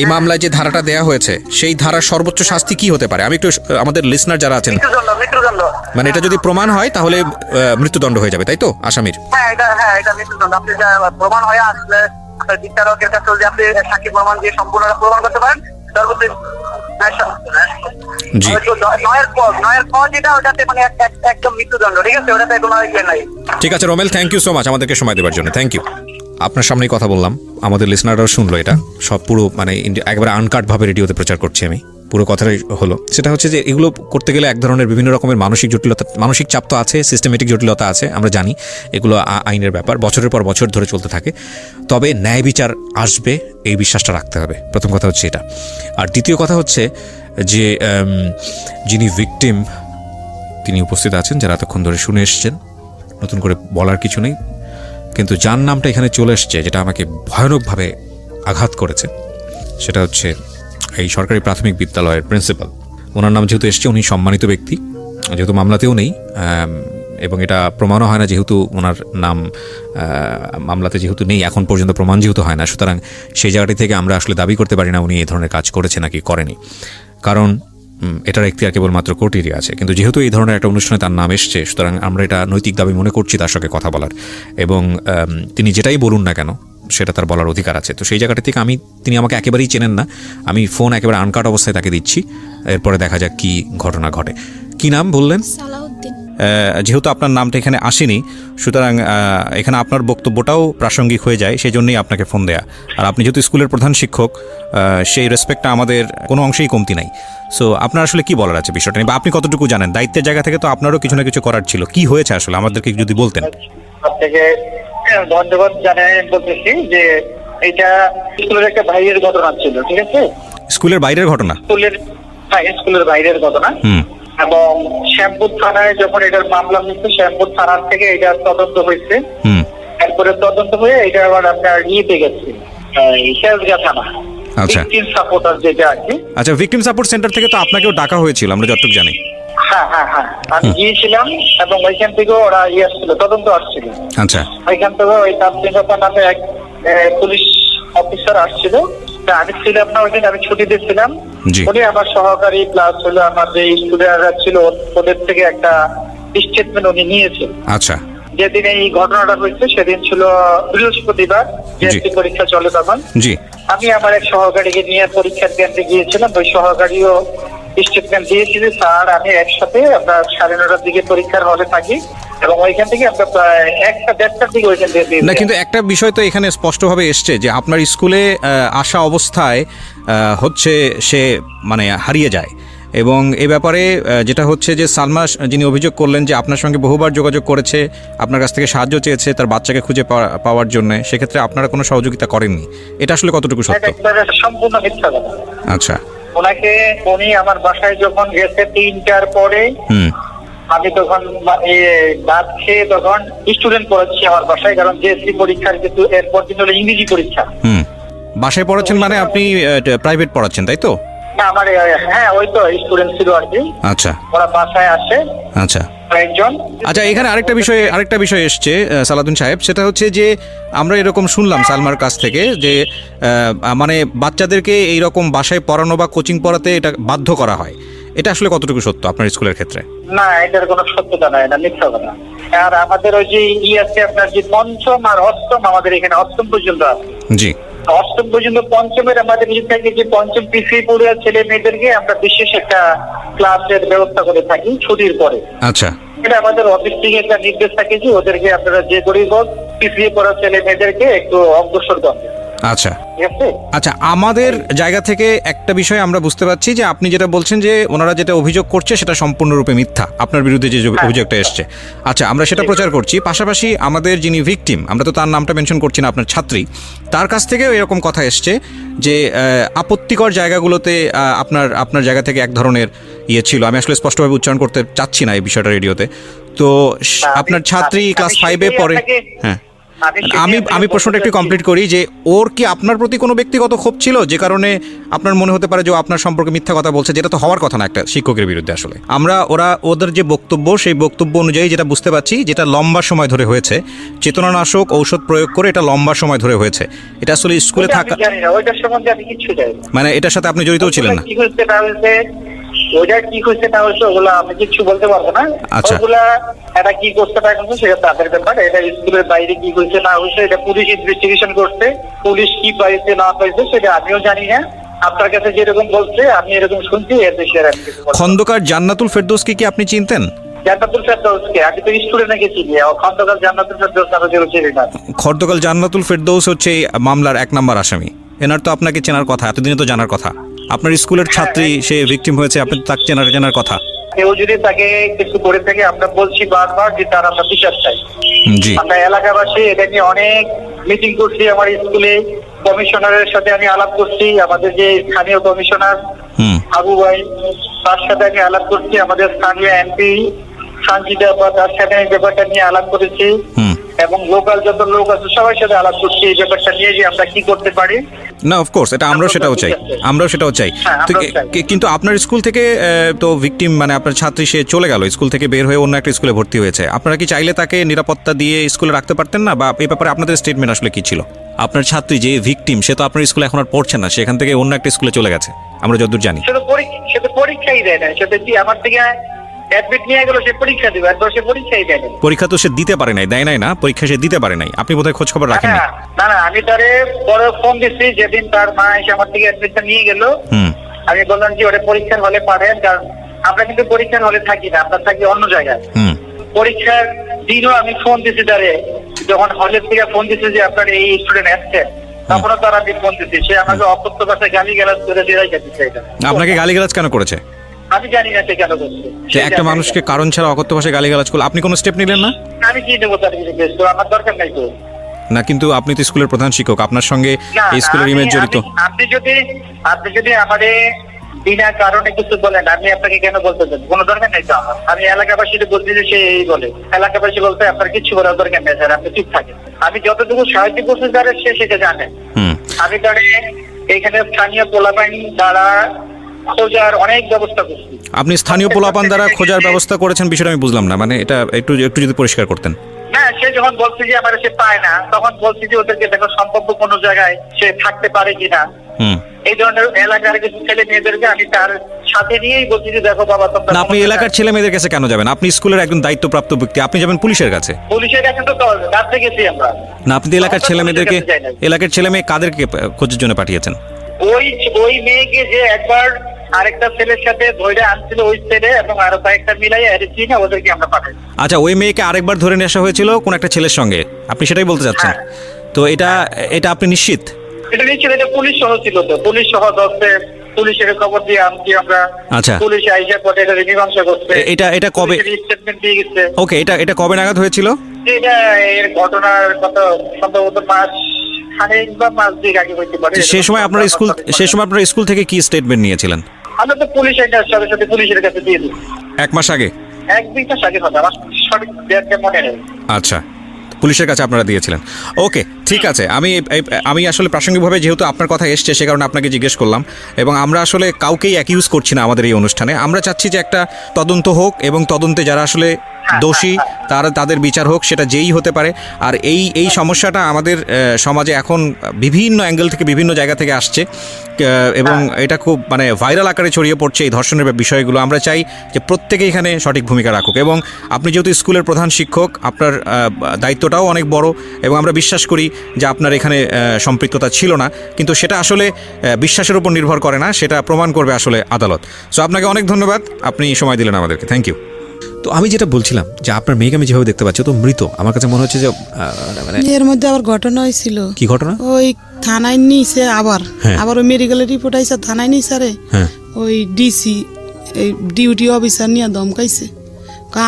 Speaker 1: এই মামলায় যে ধারাটা দেয়া হয়েছে, সেই ধারার সর্বোচ্চ শাস্তি কি হতে পারে? আমি একটু আমাদের লিসনার যারা আছেন,
Speaker 5: মৃত্যুদণ্ড,
Speaker 1: মানে এটা যদি প্রমাণ হয় তাহলে মৃত্যুদণ্ড হয়ে যাবে, তাই তো আসামির?
Speaker 5: হ্যাঁ, এটা মৃত্যুদণ্ড। আপনি প্রমাণ হয়ে আসলে আপনার বিচারকের কাছে যদি আপনি সাক্ষী প্রমাণ দিয়ে সম্পূর্ণ প্রমাণ করতে পারেন, সর্বোচ্চ
Speaker 1: জি,
Speaker 5: নয়ের পর যেটা ওটাতে মানে একদম মৃত্যুদণ্ড, ঠিক আছে, ওটাতে কোনো ইয়ে নাই।
Speaker 1: ঠিক আছে Romel, thank you so much আমাদেরকে সময় দেওয়ার জন্য, থ্যাংক ইউ। আপনার সামনেই কথা বললাম, আমাদের লিসনাররাও শুনলো, এটা সব পুরো মানে একবারে আনকাট ভাবে রেডিওতে প্রচার করছি আমি, পুরো কথাটাই হলো। সেটা হচ্ছে যে এগুলো করতে গেলে এক ধরনের বিভিন্ন রকমের মানসিক জটিলতা, মানসিক চাপ তো আছে, সিস্টেমেটিক জটিলতা আছে, আমরা জানি এগুলো আইনের ব্যাপার, বছরের পর বছর ধরে চলতে থাকে, তবে ন্যায় বিচার আসবে এই বিশ্বাসটা রাখতে হবে, প্রথম কথা হচ্ছে এটা। আর দ্বিতীয় কথা হচ্ছে যে যিনি ভিকটিম তিনি উপস্থিত আছেন, যারা এতক্ষণ ধরে শুনে এসছেন, নতুন করে বলার কিছু নেই, কিন্তু যার নামটা এখানে চলে এসছে, যেটা আমাকে ভয়ানকভাবে আঘাত করেছে, সেটা হচ্ছে এই সরকারি প্রাথমিক বিদ্যালয়ের প্রিন্সিপাল। ওনার নাম যেহেতু এসছে, উনি সম্মানিত ব্যক্তি, যেহেতু মামলাতেও নেই, এবং এটা প্রমাণও হয় না, যেহেতু ওনার নাম মামলাতে যেহেতু নেই, এখন পর্যন্ত প্রমাণ যেহেতু হয় না, সুতরাং সেই জায়গাটি থেকে আমরা আসলে দাবি করতে পারি না উনি এই ধরনের কাজ করেছে নাকি করেনি, কারণ এটার এখতিয়ার কেবলমাত্র কোর্টেরই আছে। কিন্তু যেহেতু এই ধরনের একটা অনুষ্ঠানে তার নাম এসছে, সুতরাং আমরা এটা নৈতিক দাবি মনে করছি তার সঙ্গে কথা বলার, এবং তিনি যেটাই বলুন না কেন সেটা তার বলার অধিকার আছে। তো সেই জায়গাটা থেকে তিনি আমাকে একেবারেই চেনেন না, আমি ফোন একেবারে আনকাট অবস্থায় তাকে দিচ্ছি, এরপরে দেখা যাক কী ঘটনা ঘটে। কি নাম বললেন?
Speaker 2: সালাউদ্দিন।
Speaker 6: যেহেতু আপনার নামটা এখানে আসেনি, সুতরাং এখানে আপনার বক্তব্যটাও প্রাসঙ্গিক হয়ে যায়, সেই জন্যই আপনাকে ফোন দেয়া। আর আপনি যেহেতু স্কুলের প্রধান শিক্ষক, সেই রেসপেক্টটা আমাদের কোনো অংশেই কমতি নাই। সো আপনার আসলে কি বলার আছে বিষয়টা নিয়ে, বা আপনি কতটুকু জানেন? দায়িত্বের জায়গা থেকে তো আপনারও কিছু না কিছু করার ছিল, কি হয়েছে আসলে আমাদেরকে যদি বলতেন।
Speaker 5: আপনাকে ধন্যবাদ জানাই বলতেছি যে এটা স্কুলের একটা বাইরের ঘটনা ছিল, ঠিক আছে?
Speaker 6: স্কুলের বাইরের ঘটনা?
Speaker 5: স্কুলের বাইরের ঘটনা। এবং শ্যামপুর থানায় যখন এটার মামলা হয়েছে, শ্যামপুর থানার থেকে এটা তদন্ত হয়েছে, এরপরে তদন্ত হয়ে এটা আবার আপনার ইয়েতে গেছে শেরগা থানা।
Speaker 6: আচ্ছা,
Speaker 5: ভিকটিম সাপোর্টার যেটা আছে।
Speaker 6: আচ্ছা, ভিকটিম সাপোর্ট সেন্টার থেকে তো আপনাকেও ডাকা হয়েছিল, আমরা যতটুকু জানি।
Speaker 5: হ্যাঁ, আমি গিয়েছিলাম এবং ওইখান থেকেও ওরা আসছিল, তদন্ত আসছিল।
Speaker 6: আচ্ছা,
Speaker 5: ওইখান থেকে ওই তাপসিংহতা নামে এক পুলিশ অফিসার আসছিল, আমি ছিলাম না ওইদিন, আমি ছুটিতে ছিলাম। উনি আমার সহকারী প্লাস হলো আমার যে স্টুডেন্টরা ছিল ওদের থেকে একটা স্টেটমেন্ট উনি নিয়েছেন।
Speaker 6: আচ্ছা,
Speaker 5: যেদিন এই ঘটনাটা হয়েছে সেদিন ছিল বৃহস্পতিবার, জিএসসি পরীক্ষা চলে তখন।
Speaker 6: জি,
Speaker 5: আমি আমার এক সহকারীকে নিয়ে পরীক্ষার কেন্দ্রে গিয়েছিলাম, ওই সহকারীও স্টেটমেন্ট দিয়েছিল, স্যার আমি একসাথে আপনার 9:30টার দিকে পরীক্ষার হলে থাকি এবং ওইখান থেকে আমরা প্রায় 1টা-1:30টার দিকে ওইখান থেকে
Speaker 6: না, কিন্তু একটা বিষয় তো এখানে স্পষ্টভাবে এসছে যে আপনার স্কুলে আসা অবস্থায় হচ্ছে সে মানে হারিয়ে যায়, এবং এ ব্যাপারে যেটা হচ্ছে যে সালমা যিনি অভিযোগ করলেন যে আপনার সঙ্গে বহুবার যোগাযোগ করেছে, আপনার কাছ থেকে সাহায্য চেয়েছে তার বাচ্চাকে খুঁজে পাওয়ার জন্য, সেক্ষেত্রে আপনারা কোনো সহযোগিতা করেননি, এটা আসলে কতটুকু সত্য?
Speaker 5: সম্পূর্ণ মিথ্যা কথা।
Speaker 6: আচ্ছা,
Speaker 5: উনি আমার বাসায় যখন গেছে 3টার পরে, আমি তখন রাত খেয়ে তখন স্টুডেন্ট পড়াচ্ছি আমার বাসায়, কারণ জিএসসি পরীক্ষার কিন্তু এরপর দিন হলো ইংরেজি পরীক্ষা।
Speaker 6: বাসায় পড়াচ্ছেন মানে আপনি প্রাইভেট পড়াচ্ছেন, তাই তো?
Speaker 5: না, আমার হ্যাঁ ওই তো স্টুডেন্ট ছিল আর কি।
Speaker 6: আচ্ছা,
Speaker 5: ওরা বাসায় আসে।
Speaker 6: আচ্ছা,
Speaker 5: একজন।
Speaker 6: আচ্ছা, এখানে আরেকটা বিষয় এসছে সালাউদ্দিন সাহেব, সেটা হচ্ছে যে আমরা এরকম শুনলাম সালমার কাছ থেকে যে মানে বাচ্চাদেরকে এইরকম বাসায় পড়ানো বা কোচিং পড়াতে এটা বাধ্য করা হয়, এটা আসলে কতটুকু সত্য আপনার স্কুলের ক্ষেত্রে?
Speaker 5: না, এটার কোনো সত্যতা নাই, এটা মিথ্যা কথা। আর আমাদের ওই যে আছে আপনার যে পঞ্চম আর অষ্টম, আমাদের এখানে অষ্টম পর্যন্ত আছে।
Speaker 6: জি,
Speaker 5: অষ্টম পর্যন্ত, পঞ্চমের আমাদের নিজে থেকে যে পঞ্চম পিছিয়ে পড়ে ছেলে মেয়েদেরকে আমরা বিশেষ একটা ক্লাসের ব্যবস্থা করে থাকি ছুটির পরে।
Speaker 6: আচ্ছা,
Speaker 5: এটা আমাদের অফিস থেকে একটা নির্দেশ থাকে যে ওদেরকে আপনারা যে করেই হোক পিছিয়ে পড়া ছেলে মেয়েদেরকে একটু অগ্রসর করবেন।
Speaker 6: আচ্ছা, আচ্ছা, আমাদের জায়গা থেকে একটা বিষয় আমরা বুঝতে পারছি যে আপনি যেটা বলছেন যে ওনারা যেটা অভিযোগ করছে সেটা সম্পূর্ণরূপে মিথ্যা, আপনার বিরুদ্ধে যে অভিযোগটা এসছে। আচ্ছা, আমরা সেটা প্রচার করছি, পাশাপাশি আমাদের যিনি ভিকটিম, আমরা তো তার নামটা মেনশন করছি না, আপনার ছাত্রী, তার কাছ থেকেও এরকম কথা এসছে যে আপত্তিকর জায়গাগুলোতে আপনার জায়গা থেকে এক ধরনের ইয়ে ছিল, আমি আসলে স্পষ্টভাবে উচ্চারণ করতে চাচ্ছি না এই বিষয়টা রেডিওতে। তো আপনার ছাত্রী ক্লাস 5-এ পড়ে। হ্যাঁ, আমি প্রশ্নটা একটু কমপ্লিট করি যে ওর কি আপনার প্রতি কোনো ব্যক্তিগত ক্ষোভ ছিল যে কারণে আপনার মনে হতে পারে যে আপনার সম্পর্কে মিথ্যা কথা বলছে, যেটা তো হওয়ার কথা না একটা শিক্ষকের বিরুদ্ধে। আসলে ওদের যে বক্তব্য, সেই বক্তব্য অনুযায়ী যেটা বুঝতে পারছি, যেটা লম্বা সময় ধরে হয়েছে, চেতনানাশক ঔষধ প্রয়োগ করে এটা লম্বা সময় ধরে হয়েছে, এটা আসলে স্কুলে থাকা মানে এটার সাথে আপনি জড়িতও ছিলেন না?
Speaker 5: ওইটা কি হয়েছে না হয়েছে ওগুলো আমি কিছু বলতে পারবো না। ওগুলা এটা কি করতে পারে সেটা তাদের ব্যাপার। এটা স্কুলের বাইরে কি হয়েছে না হয়েছে এটা পুলিশ ইনভেস্টিগেশন করছে, পুলিশ কি পাইছে না পাইছে সেটা আমিও জানি না। আপনার কাছে যেরকম বলছে আমি এরকম শুনছি, এর বেশি আর
Speaker 6: খন্দকার জান্নাতুল ফেরদৌসকে কি আপনি চিনতেন?
Speaker 5: জান্নাতুল ফেরদৌসকে আমি তো স্টুডেন্ট গেছি, খন্দকার জান্নাতুল ফেরদৌস নামে কেউ চিনি না।
Speaker 6: খন্দকার জান্নাতুল ফেরদৌস হচ্ছে এই মামলার 1 নম্বর আসামি, এনার তো আপনাকে চেনার কথা, এতদিনে তো জানার কথা। আপনার স্কুলের ছাত্রী, সে ভিকটিম হয়েছে, আপনি তাকে চেনার কথা।
Speaker 5: কেউ যদি তাকে কিছু করে থাকে আমরা বলছি বারবার যে তার আমরা বিচার চাই। আমরা এলাকাবাসী এটা নিয়ে অনেক মিটিং করছি, আমার স্কুলে কমিশনারের সাথে আমি আলাপ করছি, আমাদের যে স্থানীয় কমিশনার আবু ভাই তার সাথে আমি আলাপ করছি, আমাদের স্থানীয় এমপি সঞ্জিতা তার সাথে আমি ব্যাপারটা নিয়ে আলাপ করেছি। এবং লোকাল যত লোক আছে সবার সাথে আলাপ করছি এই ব্যাপারটা নিয়ে যে আমরা কি করতে পারি।
Speaker 6: না অফকোর্স এটা আমরাও সেটাও চাই, আমরাও সেটাও চাই।
Speaker 5: হ্যাঁ,
Speaker 6: তো
Speaker 5: আমরাও চাই।
Speaker 6: কিন্তু আপনার স্কুল থেকে তো ভিকটিম মানে আপনার ছাত্রী সে চলে গেল, স্কুল থেকে বের হয়ে অন্য একটা স্কুলে ভর্তি হয়েছে, আপনারা কি চাইলে তাকে নিরাপত্তা দিয়ে স্কুলে রাখতে পারতেন না, বা এই ব্যাপারে আপনাদের স্টেটমেন্ট আসলে কি ছিল? আপনার ছাত্রী যে ভিকটিম সে তো আপনার স্কুলে এখন আর পড়ছে না, সেখান থেকে অন্য একটা স্কুলে চলে গেছে আমরা যতদূর জানি।
Speaker 5: সে তো পরীক্ষাই দেয় না, সেটা কি আমার থেকে অ্যাডমিট নিয়ে গেল, সে পরীক্ষা দিবে, আর সে পরীক্ষাই দেয় না।
Speaker 6: পরীক্ষা তো সে দিতে পারে নাই, দেয় নাই না পরীক্ষা, সে দিতে পারে নাই, আপনি বোধহয় খোঁজ খবর রাখেন না।
Speaker 5: না, আমি তারে পরে ফোন দিচ্ছি যেদিন তার মা এসে আমার থেকে অ্যাডমিটটা নিয়ে গেল। আমি বললাম যে ওটা পরীক্ষার হলে পারেন, কারণ আমরা কিন্তু পরীক্ষার হলে থাকি না, আমরা থাকি অন্য জায়গায়। পরীক্ষার দিনও আমি ফোন দিচ্ছি তারে, যখন হলের থেকে ফোন দিচ্ছি যে আপনার এই স্টুডেন্ট আসছে, তখনও তার আমি ফোন দিচ্ছি, সে আমাকে অকথ্য ভাষায় গালিগালাজ করে দিয়ে যাচ্ছে।
Speaker 6: আপনাকে গালিগালাজ কেন করেছে?
Speaker 5: আমি জানি না সে কেন করছে।
Speaker 6: যে একটা মানুষকে কারণ ছাড়া অকথ্য ভাষায় গালিগালাজ করলো, আপনি কোনো স্টেপ নিলেন না?
Speaker 5: আমি কি দেবো তার কিছু বেশ, তো আমার দরকার নাই তো।
Speaker 6: না কিন্তু আপনি তো স্কুলের প্রধান শিক্ষক, আপনার সঙ্গে এই স্কুলের ইমেজ জড়িত।
Speaker 5: আপনি যদি আমাদের বিনা কারণে কিছু বলেন, আমি আপনাকে কেন বলতে চাই? কোনো দরকার নেই তো আমার। আমি এলাকাবাসীকে বলছি যে সে এই বলে, এলাকাবাসী বলতে আপনার কিছু বলার দরকার নেই স্যার, আপনি ঠিক থাকেন। আমি যতটুকু সাহায্য করতে পারে সে সেটা জানে। আমি তাহলে এখানে স্থানীয় পোলাপাইন দ্বারা খোঁজার অনেক ব্যবস্থা করছি।
Speaker 6: আপনি স্থানীয় পোলাপান দ্বারা খোঁজার ব্যবস্থা করেছেন, বিষয়টা আমি বুঝলাম না, মানে এটা একটু যদি পরিষ্কার করতেন।
Speaker 5: হ্যাঁ, সে যখন বলছে যে আমার সে পায় না, তখন বলছি যে ওদেরকে দেখো সম্ভাব্য কোনো জায়গায় সে থাকতে পারে কিনা। এই ধরনের এলাকার কিছু ছেলে মেয়েদেরকে আমি তার সাথে নিয়েই বলছি যে দেখো বাবা তোমরা।
Speaker 6: না, আপনি এলাকার ছেলে মেয়েদের কাছে কেন যাবেন? আপনি স্কুলের একজন দায়িত্বপ্রাপ্ত ব্যক্তি, আপনি যাবেন পুলিশের কাছে।
Speaker 5: পুলিশের কাছে তো রাত্রে গেছি আমরা।
Speaker 6: না, আপনি এলাকার ছেলে মেয়েদেরকে, এলাকার ছেলে মেয়ে কাদেরকে খোঁজের জন্য পাঠিয়েছেন?
Speaker 5: ওই মেয়েকে যে একবার আরেকটা ছেলের সাথে ধরে আনছিল ওই ছেলে, এবং আরো কয়েকটা মিলাই এসেছি না, ওদেরকে আমরা পাঠাই।
Speaker 6: আচ্ছা, ওই মেয়েকে আরেকবার ধরে নিয়ে আসা হয়েছিল কোন একটা ছেলের সঙ্গে, আপনি সেটাই বলতে চাচ্ছেন? তো এটা আপনি নিশ্চিত?
Speaker 5: এটা নিশ্চিত, এটা পুলিশ সহ ছিল তো, পুলিশ সহ দশে পুলিশের খবর দিয়ে আনছি আমরা।
Speaker 6: আচ্ছা,
Speaker 5: পুলিশ আইসা পরে এটা মীমাংসা করছে।
Speaker 6: এটা কবে
Speaker 5: স্টেটমেন্ট দিয়ে গেছে?
Speaker 6: ওকে, এটা কবে নাগাদ হয়েছিল?
Speaker 5: এটা এর ঘটনার কত সম্ভবত মাস খানেক বা মাস দুই আগে হইতে পারে।
Speaker 6: সেই সময় আপনার স্কুল থেকে কি স্টেটমেন্ট নিয়েছিলেন?
Speaker 5: আমরা তো পুলিশ এটা সাথে পুলিশের কাছে দিয়ে দিই।
Speaker 6: 1 মাস আগে?
Speaker 5: 1-2 মাস আগে হবে, আমার সঠিক ডেটটা মনে নেই।
Speaker 6: আচ্ছা, পুলিশের কাছে আপনারা দিয়েছিলেন। ওকে, ঠিক আছে। আমি আসলে প্রাসঙ্গিকভাবে যেহেতু আপনার কথা এসছে সে কারণে আপনাকে জিজ্ঞেস করলাম, এবং আমরা আসলে কাউকেই অ্যাকিউজ করছি না আমাদের এই অনুষ্ঠানে। আমরা চাচ্ছি যে একটা তদন্ত হোক, এবং তদন্তে যারা আসলে দোষী তাদের বিচার হোক, সেটা যেই হতে পারে। আর এই সমস্যাটা আমাদের সমাজে এখন বিভিন্ন অ্যাঙ্গেল থেকে বিভিন্ন জায়গা থেকে আসছে, এবং এটা খুব মানে ভাইরাল আকারে ছড়িয়ে পড়ছে এই ধর্ষণের বিষয়গুলো। আমরা চাই যে প্রত্যেকে এখানে সঠিক ভূমিকা রাখুক, এবং আপনি যেহেতু স্কুলের প্রধান শিক্ষক, আপনার দায়িত্বটাও অনেক বড়, এবং আমরা বিশ্বাস করি যে আপনার এখানে সম্পৃক্ততা ছিল না, কিন্তু সেটা আসলে বিশ্বাসের উপর নির্ভর করে না, সেটা প্রমাণ করবে আসলে আদালত। সো আপনাকে অনেক ধন্যবাদ, আপনি সময় দিলেন আমাদেরকে, থ্যাংক ইউ।
Speaker 1: তো আমি যেটা বলছিলাম যে আপনার মেয়েকে আমি যেভাবে দেখতে পাচ্ছি ও তো মৃত, আমার কাছে মনে হচ্ছে যে মানে
Speaker 4: এর মধ্যে আবার ঘটনা হয়েছিল।
Speaker 1: কি ঘটনা?
Speaker 4: ওই থানায় নিয়েছে, আবার ওই মেডিকেলের রিপোর্ট আইসা থানায় নিয়েছে, রে ওই ডিসি এই ডিউটি অফিসার নিয়ে দমকাইছে।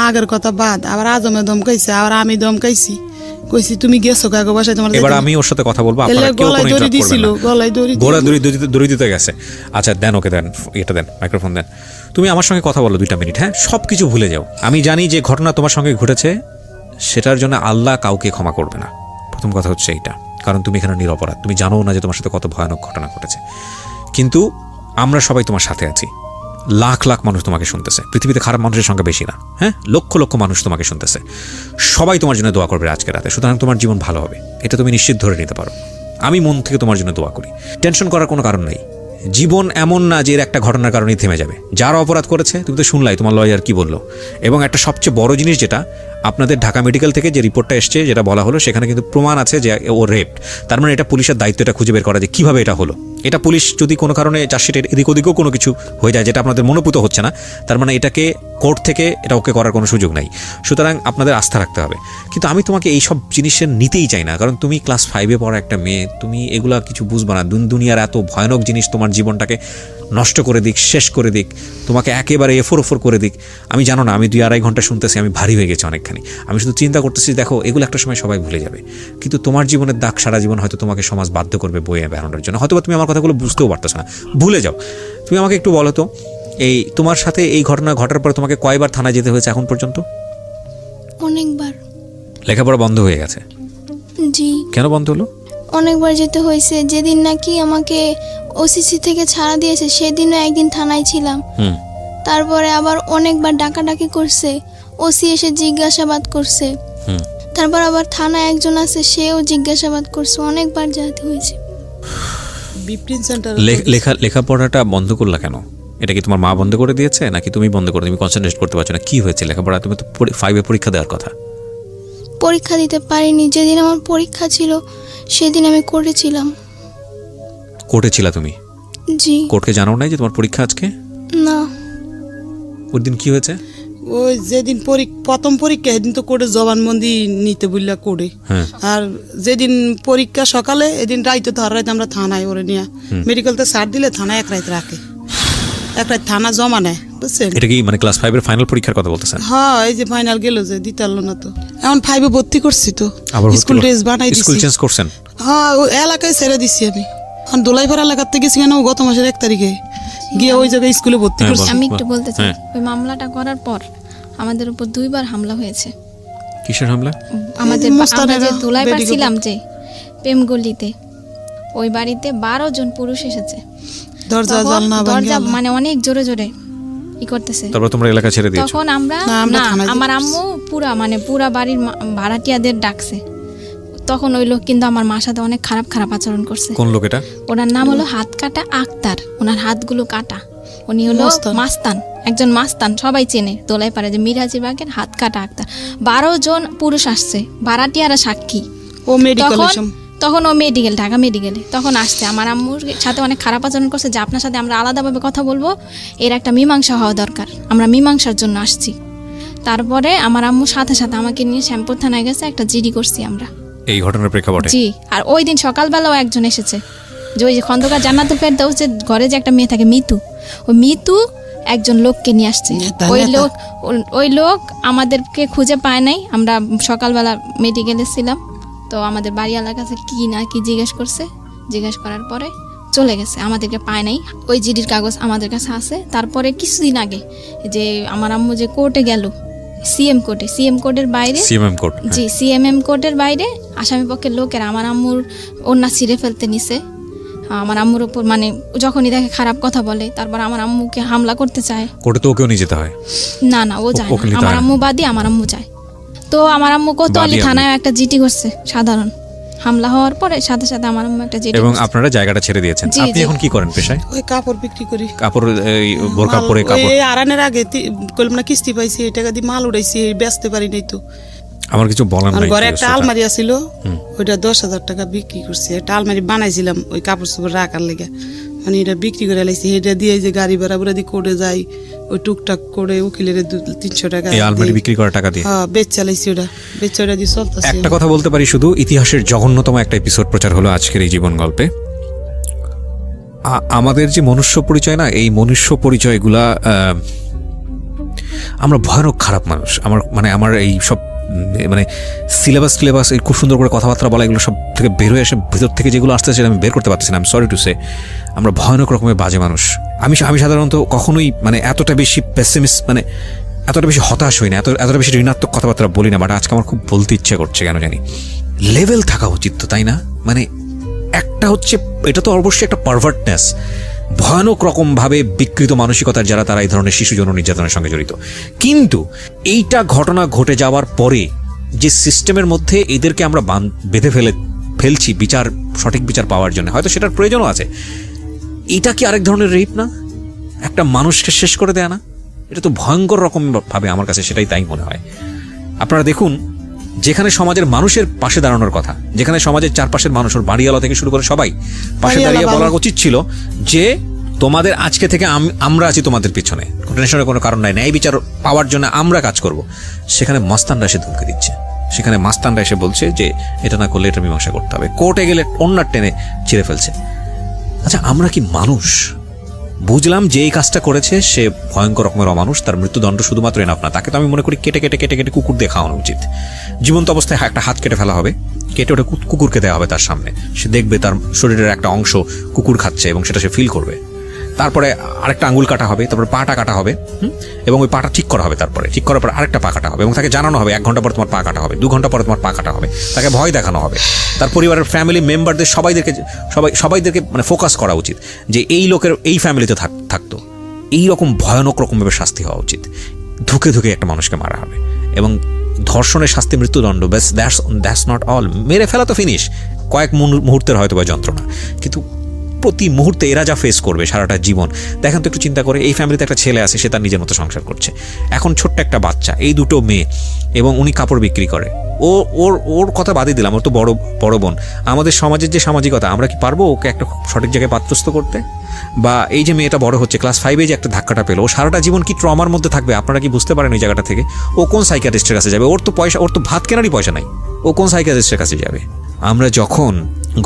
Speaker 4: আগের কথা বাদ, আবার আজমে দমকাইছে, আবার আমি দমকাইছি, কইছি তুমি গেছো কাগো বাসায় তোমার।
Speaker 1: এবার আমি ওর সাথে কথা বলবো, আপনারা কেউ কোনো ইন্টারাপ্ট করবেন না।
Speaker 4: গলায়
Speaker 1: দড়ি দিতে গেছে। আচ্ছা দেন, ওকে দেন, এটা দেন, মাইক্রোফোন দেন। তুমি আমার সঙ্গে কথা বলো 2 মিনিট। হ্যাঁ, সব কিছু ভুলে যাও। আমি জানি যে ঘটনা তোমার সঙ্গে ঘটেছে, সেটার জন্য আল্লাহ কাউকে ক্ষমা করবে না। প্রথম কথা হচ্ছে এইটা, কারণ তুমি এখানে নিরপরাধ, তুমি জানো না যে তোমার সাথে কত ভয়ানক ঘটনা ঘটেছে। কিন্তু আমরা সবাই তোমার সাথে আছি, লাখ লাখ মানুষ তোমাকে শুনতেছে, পৃথিবীতে খারাপ মানুষের সংখ্যা বেশি না। হ্যাঁ, লক্ষ লক্ষ মানুষ তোমাকে শুনতেছে, সবাই তোমার জন্য দোয়া করবে আজকে রাতে। সুতরাং তোমার জীবন ভালো হবে, এটা তুমি নিশ্চিত ধরে নিতে পারো। আমি মন থেকে তোমার জন্য দোয়া করি। টেনশন করার কোনো কারণ নেই। জীবন এমন না যে এর একটা ঘটনার কারণেই থেমে যাবে। যারা অপরাধ করেছে, তুমি তো শুনলাই তোমার লয়ার কি বললো। এবং একটা সবচেয়ে বড় জিনিস যেটা, আপনাদের ঢাকা মেডিকেল থেকে যে রিপোর্টটা এসছে, যেটা বলা হলো, সেখানে কিন্তু প্রমাণ আছে যে ও রেপড। তার মানে এটা পুলিশের দায়িত্ব এটা খুঁজে বের করা যে কীভাবে এটা হলো। এটা পুলিশ যদি কোনো কারণে চার্জশিটের এদিক ওদিকেও কোনো কিছু হয়ে যায় যেটা আপনাদের মনোপুত হচ্ছে না, তার মানে এটাকে কোর্ট থেকে এটা ওকে করার কোনো সুযোগ নাই। সুতরাং আপনাদের আস্থা রাখতে হবে। কিন্তু আমি তোমাকে এইসব জিনিসের নিতেই চাই না, কারণ তুমি ক্লাস 5-এ পড়া একটা মেয়ে, তুমি এগুলা কিছু বুঝবা না। দুনিয়ার এত ভয়ানক জিনিস তোমার জীবনটাকে নষ্ট করে দিক, শেষ করে দিক, তোমাকে একেবারে এফোর করে দিক। আমি জানো না, আমি 2-2.5 ঘন্টা শুনতেছি, আমি ভারী হয়ে গেছি অনেকখানি। আমি শুধু চিন্তা করতেছি, দেখো এগুলো একটা সময় সবাই ভুলে যাবে, কিন্তু তোমার জীবনের দাগ সারা জীবন হয়তো তোমাকে সমাজ বাধ্য করবে বইয়ে বেড়ানোর জন্য। হয়তো তুমি আমার কথাগুলো বুঝতেও পারতেছো না, ভুলে যাও। তুমি আমাকে একটু বলো তো, এই তোমার সাথে এই ঘটনা ঘটার পর তোমাকে কয়বার থানায় যেতে হয়েছে এখন পর্যন্ত?
Speaker 2: অনেকবার।
Speaker 1: লেখাপড়া বন্ধ হয়ে গেছে,
Speaker 2: জি
Speaker 1: কেন বন্ধ হলো?
Speaker 2: অনেকবার যেতে হয়েছে। যেদিন নাকি আমাকে ওসিসি থেকে ছাড়া দিয়েছে সেদিনও একদিন থানায় ছিলাম।
Speaker 1: হুম।
Speaker 2: তারপরে আবার অনেকবার ডাকাডাকি করছে, ওসি এসে জিজ্ঞাসাবাদ করছে।
Speaker 1: হুম।
Speaker 2: তারপর আবার থানায় একজন আছে, সেও জিজ্ঞাসাবাদ করছে, অনেকবার যেতে হয়েছে।
Speaker 4: বিপিন সেন্টার
Speaker 1: লেখাপড়াটা বন্ধ করলা কেন? এটা কি তোমার মা বন্ধ করে দিয়েছে নাকি তুমি বন্ধ করে, তুমি কনসেন্ট্রেট করতে পারছো না? কি হয়েছে লেখাপড়া? তুমি তো 5-এ পরীক্ষা দেওয়ার কথা।
Speaker 2: পরীক্ষা দিতে পারিনি, যেদিন আমার পরীক্ষা ছিল সেদিন আমি করেছিলাম।
Speaker 1: কোর্টে ছিলা তুমি?
Speaker 2: জি
Speaker 1: কোর্টকে জানাও নাই যে তোমার পরীক্ষা আজকে?
Speaker 2: না,
Speaker 1: ওই দিন কি হয়েছে?
Speaker 4: ওই যেদিন প্রথম পরীক্ষা সেদিন তো কোর্টে জবানবন্দি নিতে বললা কোর্টে।
Speaker 1: হ্যাঁ।
Speaker 4: আর যেদিন পরীক্ষা সকালে এদিন রাইতে ধর রাইতে আমরা থানায় ওরে নিয়ে মেডিকেলতে ছাড় দিলে থানায় এক রাত রাখে, এক রাত থানা জমা নেয়, বুঝছেন?
Speaker 1: এটা কি মানে ক্লাস 5-এর ফাইনাল পরীক্ষার কথা বলতেছেন?
Speaker 4: হ্যাঁ, এই যে ফাইনাল গেল যে দিতে পারলো না, তো এখন 5-এ ভর্তি করছি, তো
Speaker 1: আবার
Speaker 4: স্কুল ড্রেস বানাই
Speaker 1: স্কুল
Speaker 4: দিছি।
Speaker 1: চেঞ্জ করছেন?
Speaker 4: হ্যাঁ, ওই এলাকায় ছেড়ে দিছি আমি। এখন দোলাইপাড়া এলাকার থেকে গেছি কেন গত মাসের 1 তারিখে গিয়ে ওই জায়গায় স্কুলে ভর্তি
Speaker 1: হ্যাঁ,
Speaker 4: করছি।
Speaker 3: আমি একটু বলতে চাই,
Speaker 1: হ্যাঁ।
Speaker 3: ওই মামলাটা করার পর আমাদের উপর 2বার হামলা হয়েছে।
Speaker 1: কিসের হামলা?
Speaker 3: আমাদের আমরা
Speaker 4: মুস্তানেরা
Speaker 3: যে দোলাইপাড়
Speaker 4: বেডিগো-
Speaker 3: ছিলাম যে প্রেমগলিতে, ওই বাড়িতে 12 জন পুরুষ এসেছে।
Speaker 4: দরজা
Speaker 3: তখন
Speaker 4: জানলা
Speaker 3: দরজা
Speaker 4: ভাঙা।
Speaker 3: মানে অনেক জোরে জোরে ই করতেছে।
Speaker 1: তারপর তোমরা এলাকা ছেড়ে দিয়েছো?
Speaker 3: তখন আমরা
Speaker 4: না, আমরা
Speaker 3: না,
Speaker 4: থানায়
Speaker 3: আমার
Speaker 4: যেতে
Speaker 3: আম্মু পুরা বাড়ির ভাড়াটিয়াদের ডাকছে। তখন ওই লোক কিন্তু আমার মার সাথে অনেক খারাপ খারাপ আচরণ করছে।
Speaker 1: কোন লোক এটা?
Speaker 3: ওনার নাম হলো হাত কাটা আক্তার, ওনার হাতগুলো কাটা। উনি হলো
Speaker 4: মাস্তান।
Speaker 3: মাস্তান, একজন মাস্তান, সবাই চেনে দোলাই পারে যে মিরাজি বাগের হাত কাটা আক্তার। 12 জন পুরুষ আসছে, ভাড়াটিয়ারা সাক্ষী।
Speaker 4: ও মেডিকেল
Speaker 3: তখন ও মেডিকেল, ঢাকা মেডিকেলে তখন আসছে। আমার আম্মুর সাথে অনেক খারাপ আচরণ করছে যে আপনার সাথে আমরা আলাদাভাবে কথা বলবো, এর একটা মীমাংসা হওয়া দরকার, আমরা মীমাংসার জন্য আসছি। তারপরে আমার আম্মুর সাথে সাথে আমাকে নিয়ে শ্যামপুর থানায় গেছে, একটা জিডি করছি আমরা।
Speaker 1: এই ঘটনার প্রেক্ষাপটে?
Speaker 3: জি। আর ওই দিন সকালবেলাও একজন এসেছে, যে ওই যে খন্দকার জান্নাতুল ফেরদাউস যে ঘরে যে একটা মেয়ে থাকে মিতু, ওই মিতু একজন লোককে নিয়ে আসছে। ওই লোক আমাদেরকে খুঁজে পায় নাই। আমরা সকালবেলা মেডিকেলে ছিলাম, তো আমাদের বাড়িওয়ালার কাছে কি না কি জিজ্ঞেস করছে, জিজ্ঞেস করার পরে চলে গেছে, আমাদেরকে পায় নাই। ওই জিডির কাগজ আমাদের কাছে আছে। তারপরে কিছুদিন আগে যে আমার আম্মু যে কোর্টে গেল, সিএম কোর্টের বাইরে,
Speaker 1: সিএমএম কোর্ট?
Speaker 3: জি সিএমএম কোর্টের বাইরে আসামি পক্ষের লোকেরা আমার আম্মুর ওন্না ছিঁড়ে ফেলতে নিছে। আমার আম্মুর উপর মানে যখনই দেখে খারাপ কথা বলে, তারপর আমার আম্মুকে হামলা করতে চায়।
Speaker 1: কোর্টে তো ওকেও নিয়ে যেতে হয়?
Speaker 3: না না, ও যায়
Speaker 1: ওকে
Speaker 3: না,
Speaker 1: নিতে
Speaker 3: আমার
Speaker 1: হয় না?
Speaker 3: আম্মু বাদী, আমার আম্মু যায়। তো আমার আম্মু কোতোয়ালি
Speaker 1: বাদী
Speaker 3: থানায় একটা জিডি করছে, সাধারণ হামলা হওয়ার পরে সাথে সাথে আমার আম্মু একটা জিডি
Speaker 1: এবং
Speaker 3: করছে।
Speaker 1: আপনারা জায়গাটা ছেড়ে দিয়েছেন।
Speaker 3: জি,
Speaker 1: আপনি
Speaker 3: জি।
Speaker 1: এখন কি করেন পেশায়?
Speaker 4: ওই কাপড় বিক্রি করি।
Speaker 1: কাপড়, এই বোরকা পরে কাপড়?
Speaker 4: ওই আরানের আগে কইলাম না কিস্তি পাইছি, এই টাকা দিয়ে মাল উড়াইছি, বেচতে পারি নাই তো।
Speaker 1: আমার কিছু বলার
Speaker 4: আর
Speaker 1: নাই।
Speaker 4: ঘরে
Speaker 1: প্রিয়
Speaker 4: একটা
Speaker 1: শ্রোতা।
Speaker 4: আলমারি আছিল, ওইটা 10,000 টাকা বিক্রি করছি। একটা আলমারি বানাইছিলাম ওই কাপড় চোপড় রাখার লেগে, মানে এটা বিক্রি করে লাইছি। এটা দিয়ে যে গাড়ি ভাড়া বুড়া দিয়ে করে যাই, ওই টুকটাক করে উকিলের 300 টাকা
Speaker 1: এই আলমারি
Speaker 4: দিই।
Speaker 1: বিক্রি করার টাকা দিয়ে?
Speaker 4: হ্যাঁ, বেচ চালাইছি ওটা, বেচ ওটা দিয়ে চলতেছে।
Speaker 1: একটা কথা বলতে পারি শুধু, ইতিহাসের জঘন্যতম একটা এপিসোড প্রচার হলো আজকের এই জীবন গল্পে। আমাদের যে মনুষ্য পরিচয় না, এই মনুষ্য পরিচয়গুলা, আমরা ভয়ানক খারাপ মানুষ। আমার এই সব মানে সিলেবাস এই খুব সুন্দর করে কথাবার্তা বলা, এগুলো সব থেকে বের হয়ে আসে ভিতর থেকে, যেগুলো আসতে সেটা আমি বের করতে পারতেছি না। আমি সরি টু সে, আমরা ভয়ানক রকমের বাজে মানুষ। আমি সাধারণত কখনোই মানে এতটা বেশি পেসিমিস্ট, মানে এতটা বেশি হতাশ হই না, এতটা বেশি ঋণাত্মক কথাবার্তা বলি না। বাট আজকে আমার খুব বলতে ইচ্ছে করছে, কেন জানি। লেভেল থাকা উচিত তো, তাই না? মানে একটা হচ্ছে, এটা তো অবশ্যই একটা পারভার্টনেস, ভয়ানক রকমভাবে বিকৃত মানসিকতার যারা, তারা এই ধরনের শিশু যৌন নির্যাতনের সঙ্গে জড়িত। কিন্তু এইটা ঘটনা ঘটে যাওয়ার পরে যে সিস্টেমের মধ্যে এদেরকে আমরা বেঁধে ফেলছি সঠিক বিচার পাওয়ার জন্য, হয়তো সেটার প্রয়োজনও আছে। এটা কি আরেক ধরনের রেপ না? একটা মানুষকে শেষ করে দেয়া না? এটা তো ভয়ঙ্কর রকম ভাবে আমার কাছে সেটাই তাই মনে হয়। আপনারা দেখুন, যেখানে সমাজের মানুষের পাশে দাঁড়ানোর কথা, যেখানে সমাজের চারপাশের মানুষ, ওর বাড়িওয়ালা থেকে শুরু করে সবাই পাশে দাঁড়িয়ে বলার উচিত ছিল যে তোমাদের আজকে থেকে আমরা আছি তোমাদের পিছনে, টেনশনের কোনো কারণ নাই, ন্যায় বিচার পাওয়ার জন্য আমরা কাজ করব। সেখানে মাস্তানরা এসে ধমকে দিচ্ছে, সেখানে মাস্তানরা এসে বলছে যে এটা না করলে এটা মীমাংসা করতে হবে, কোর্টে গেলে অন্য টেনে ছিঁড়ে ফেলছে। আচ্ছা, আমরা কি মানুষ? বুঝলাম যে এই কাজটা করেছে সে ভয়ঙ্কর রকমের অমানুষ, তার মৃত্যুদণ্ড শুধুমাত্র এনাফ না, তাকে তো আমি মনে করি কেটে কুকুর দিয়ে খাওয়ানো উচিত। জীবন্ত অবস্থায় একটা হাত কেটে ফেলা হবে, কেটে ওটা কুকুরকে দেওয়া হবে তার সামনে, সে দেখবে তার শরীরের একটা অংশ কুকুর খাচ্ছে এবং সেটা সে ফিল করবে। তারপরে আরেকটা আঙ্গুল কাটা হবে, তারপরে পাটা কাটা হবে, এবং ওই পাটা ঠিক করা হবে, তারপরে ঠিক করার পর আরেকটা পা কাটা হবে, এবং তাকে জানানো হবে 1 ঘন্টা পর তোমার পা কাটা হবে, 2 ঘন্টা পরে তোমার পা কাটা হবে, তাকে ভয় দেখানো হবে। তার পরিবারের ফ্যামিলি মেম্বারদের সবাইদেরকে মানে ফোকাস করা উচিত যে এই লোকের এই ফ্যামিলিতে থাকতো, এই রকম ভয়ানক রকমভাবে শাস্তি হওয়া উচিত। ধুকে ধুকে একটা মানুষকে মারা হবে, এবং ধর্ষণের শাস্তি মৃত্যুদণ্ড, ব্যাস দ্যাটস নট অল। মেরে ফেলা তো ফিনিশ, কয়েক মুহূর্তের হয়তো বা যন্ত্রণা, কিন্তু প্রতি মুহূর্তে এরা যা ফেস করবে সারাটা জীবন। দেখেন তো একটু চিন্তা করে, এই ফ্যামিলিতে একটা ছেলে আছে, সে তার নিজের মতো সংসার করছে, এখন ছোট্ট একটা বাচ্চা, এই 2টো মেয়ে, এবং উনি কাপড় বিক্রি করে। ওর কথা বাদই দিলাম, ওর তো বড় বোন। আমাদের সমাজের যে সামাজিকতা, আমরা কি পারবো ওকে একটা সঠিক জায়গায় পাত্রস্থ করতে? বা এই যে মেয়েটা বড় হচ্ছে, ক্লাস 5-এ যে একটা ধাক্কাটা পেলো, ও সারাটা জীবন কি ট্রমার মধ্যে থাকবে আপনারা কি বুঝতে পারেন? ওই জায়গাটা থেকে ও কোন সাইকিয়াট্রিস্টের কাছে যাবে? ওর তো ভাত কেনারই পয়সা নাই, ও কোন সাইকিয়াট্রিস্টের কাছে যাবে? আমরা যখন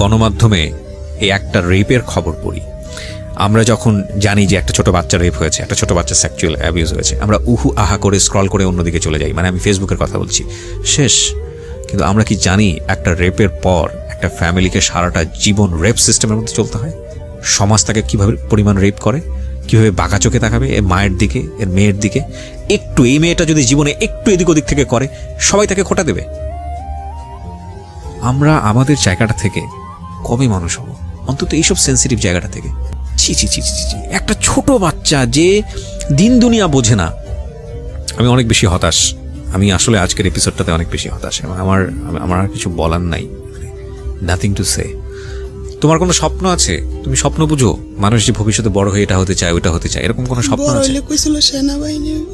Speaker 1: গণমাধ্যমে এই একটা রেপের খবর পড়ি, আমরা যখন জানি যে একটা ছোট বাচ্চা রেপ হয়েছে, একটা ছোট বাচ্চা সেক্সুয়াল অ্যাবিউজ হয়েছে, আমরা আহা করে স্ক্রল করে অন্যদিকে চলে যাই, মানে আমি ফেসবুকের কথা বলছি, শেষ। কিন্তু আমরা কি জানি একটা রেপের পর একটা ফ্যামিলিকে সারাটা জীবন রেপ সিস্টেমের মধ্যে চলতে হয়? সমাজ তাকে কীভাবে পরিমাণ রেপ করে, কীভাবে বাঁকা চোখে তাকাবে এর মায়ের দিকে, এর মেয়ের দিকে। একটু এই মেয়েটা যদি জীবনে একটু এদিক ওদিক থেকে করে, সবাই তাকে খোঁটা দেবে। আমরা আমাদের জায়গাটা থেকে কবে মানুষ হব? অন্তত এইসব সেন্সিটিভ জায়গাটা থেকে। ছি ছি ছি ছি ছি, একটা ছোট বাচ্চা যে দিন দুনিয়া বোঝে না। আমি অনেক বেশি হতাশ, আমি আসলে আজকের এপিসোডটাতে অনেক বেশি হতাশ, এবং আমার আর কিছু বলার নাই, নাথিং টু সে। তোমার কোনো স্বপ্ন আছে? তুমি স্বপ্ন বুঝো? মানুষ যে ভবিষ্যতে বড় হয়ে এটা হতে চায়, ওটা হতে চায়, এরকম কোনো স্বপ্ন আছে?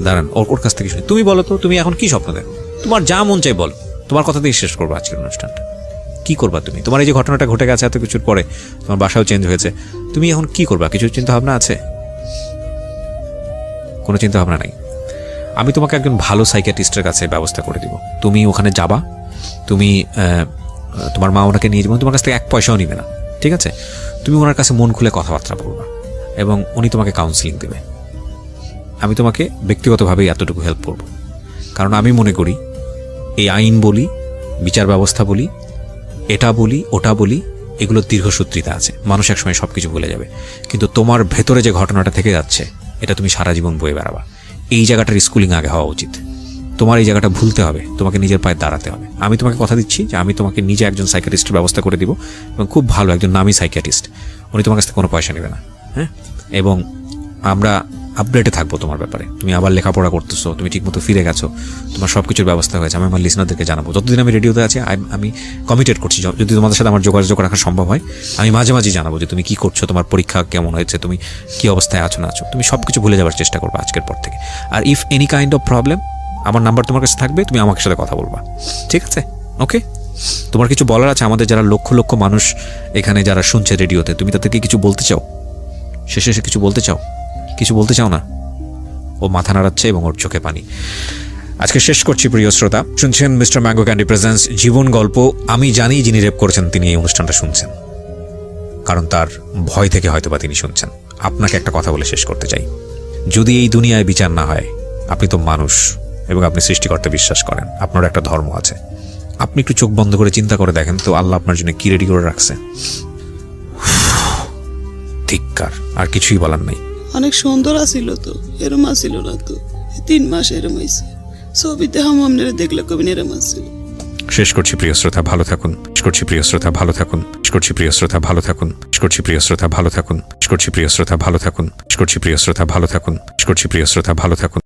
Speaker 1: দাঁড়ান, ওর কাছ থেকে শুনি। তুমি বলো তো, তুমি এখন কি স্বপ্ন দেখো? তোমার যা মন চাই বলো, তোমার কথাতেই শেষ করবো আজকের অনুষ্ঠানটা। কি করবা তুমি? তোমার এই যে ঘটনাটা ঘটে গেছে এত কিছুর পরে, তোমার বাসাও চেঞ্জ হয়েছে, তুমি এখন কি করবা? কিছু চিন্তা ভাবনা আছে? কোনো চিন্তা ভাবনা নাই? আমি তোমাকে একজন ভালো সাইকিয়াট্রিস্টের কাছে ব্যবস্থা করে দিব। তুমি ওখানে যাবা, তুমি তোমার মা ওনাকে নিয়ে যাবেন, তোমার কাছ থেকে 1 পয়সাও নিবে না, ঠিক আছে? তুমি ওনার কাছে মন খুলে কথাবার্তা বলবা, এবং উনি তোমাকে কাউন্সিলিং দেবে। আমি তোমাকে ব্যক্তিগতভাবেই এতটুকু হেল্প করব, কারণ আমি মনে করি এই আইন বলি, বিচার ব্যবস্থা বলি, এটা বলি, ওটা বলি, এগুলো দীর্ঘসূত্রিতা আছে, মানুষ একসময় সব কিছু ভুলে যাবে। কিন্তু তোমার ভেতরে যে ঘটনাটা থেকে যাচ্ছে, এটা তুমি সারা জীবন বয়ে বেড়াবা। এই জায়গাটার স্কুলিং আগে হওয়া উচিত। তোমার এই জায়গাটা ভুলতে হবে, তোমাকে নিজের পায়ে দাঁড়াতে হবে। আমি তোমাকে কথা দিচ্ছি যে আমি তোমাকে নিজে একজন সাইকিয়াট্রিস্টের ব্যবস্থা করে দিব, এবং খুব ভালো একজন নামী সাইকিয়াট্রিস্ট। উনি তোমার কাছ থেকে কোনো পয়সা নেবে না, হ্যাঁ? এবং আমরা আপডেটে থাকবো তোমার ব্যাপারে। তুমি আবার লেখাপড়া করতেছো, তুমি ঠিকমতো ফিরে গেছো, তোমার সব কিছুর ব্যবস্থা হয়েছে, আমি আমার লিসনারদেরকে জানাবো। যতদিন আমি রেডিওতে আছি, আমি কমিটেড করছি, যদি তোমাদের সাথে আমার যোগাযোগ রাখা সম্ভব হয়, আমি মাঝে মাঝে জানাবো যে তুমি কি করছো, তোমার পরীক্ষা কেমন হয়েছে, তুমি কি অবস্থায় আছো না আছো। তুমি সব কিছু ভুলে যাওয়ার চেষ্টা করবে আজকের পর থেকে। আর if any kind of problem, আমার নাম্বার তোমার কাছে থাকবে, তুমি আমার সাথে কথা বলবা, ঠিক আছে? ওকে? তোমার কিছু বলার আছে? আমাদের যারা লক্ষ লক্ষ মানুষ এখানে যারা শুনছে রেডিওতে, তুমি তাদেরকে কিছু বলতে চাও? শেষে কিছু বলতে চাও? কিছু বলতে চাও না? ও মাথা নাড়াচ্ছে এবং ওর চোখে পানি। আজকে শেষ করছি প্রিয় শ্রোতা। শুনছেন মিস্টার ম্যাঙ্গো ক্যান্ডি প্রেজেন্টস জীবন গল্প। আমি জানি যিনি রেপ করেছেন তিনি এই অনুষ্ঠানটা শুনছেন, কারণ তার ভয় থেকে হয়তো বা তিনি শুনছেন। আপনাকে একটা কথা বলে শেষ করতে চাই, যদি এই দুনিয়ায় বিচার না হয়, আপনি তো মানুষ এবং আপনি সৃষ্টিকর্তা বিশ্বাস করেন, আপনার একটা ধর্ম আছে। আপনি একটু চোখ বন্ধ করে চিন্তা করে দেখেন তো, আল্লাহ আপনার জন্য কি রেডি করে রাখছে। ধিক্কার, আর কিছুই বলার নাই।
Speaker 4: অনেক সুন্দর আছিল তো, এরম আছিল না তো। 3 মাস এরম হয়েছে, ছবিতে আপনারা দেখলে কবি এরম আছিল।
Speaker 6: শেষ করছি প্রিয় শ্রোতা, ভালো থাকুন। শেষ করছি প্রিয় শ্রোতা, ভালো থাকুন। শেষ করছি প্রিয় শ্রোতা, ভালো থাকুন। শেষ করছি প্রিয় শ্রোতা, ভালো থাকুন। শেষ করছি প্রিয় শ্রোতা, ভালো থাকুন। শেষ করছি প্রিয় শ্রোতা, ভালো থাকুন। শেষ করছি প্রিয় শ্রোতা, ভালো থাকুন।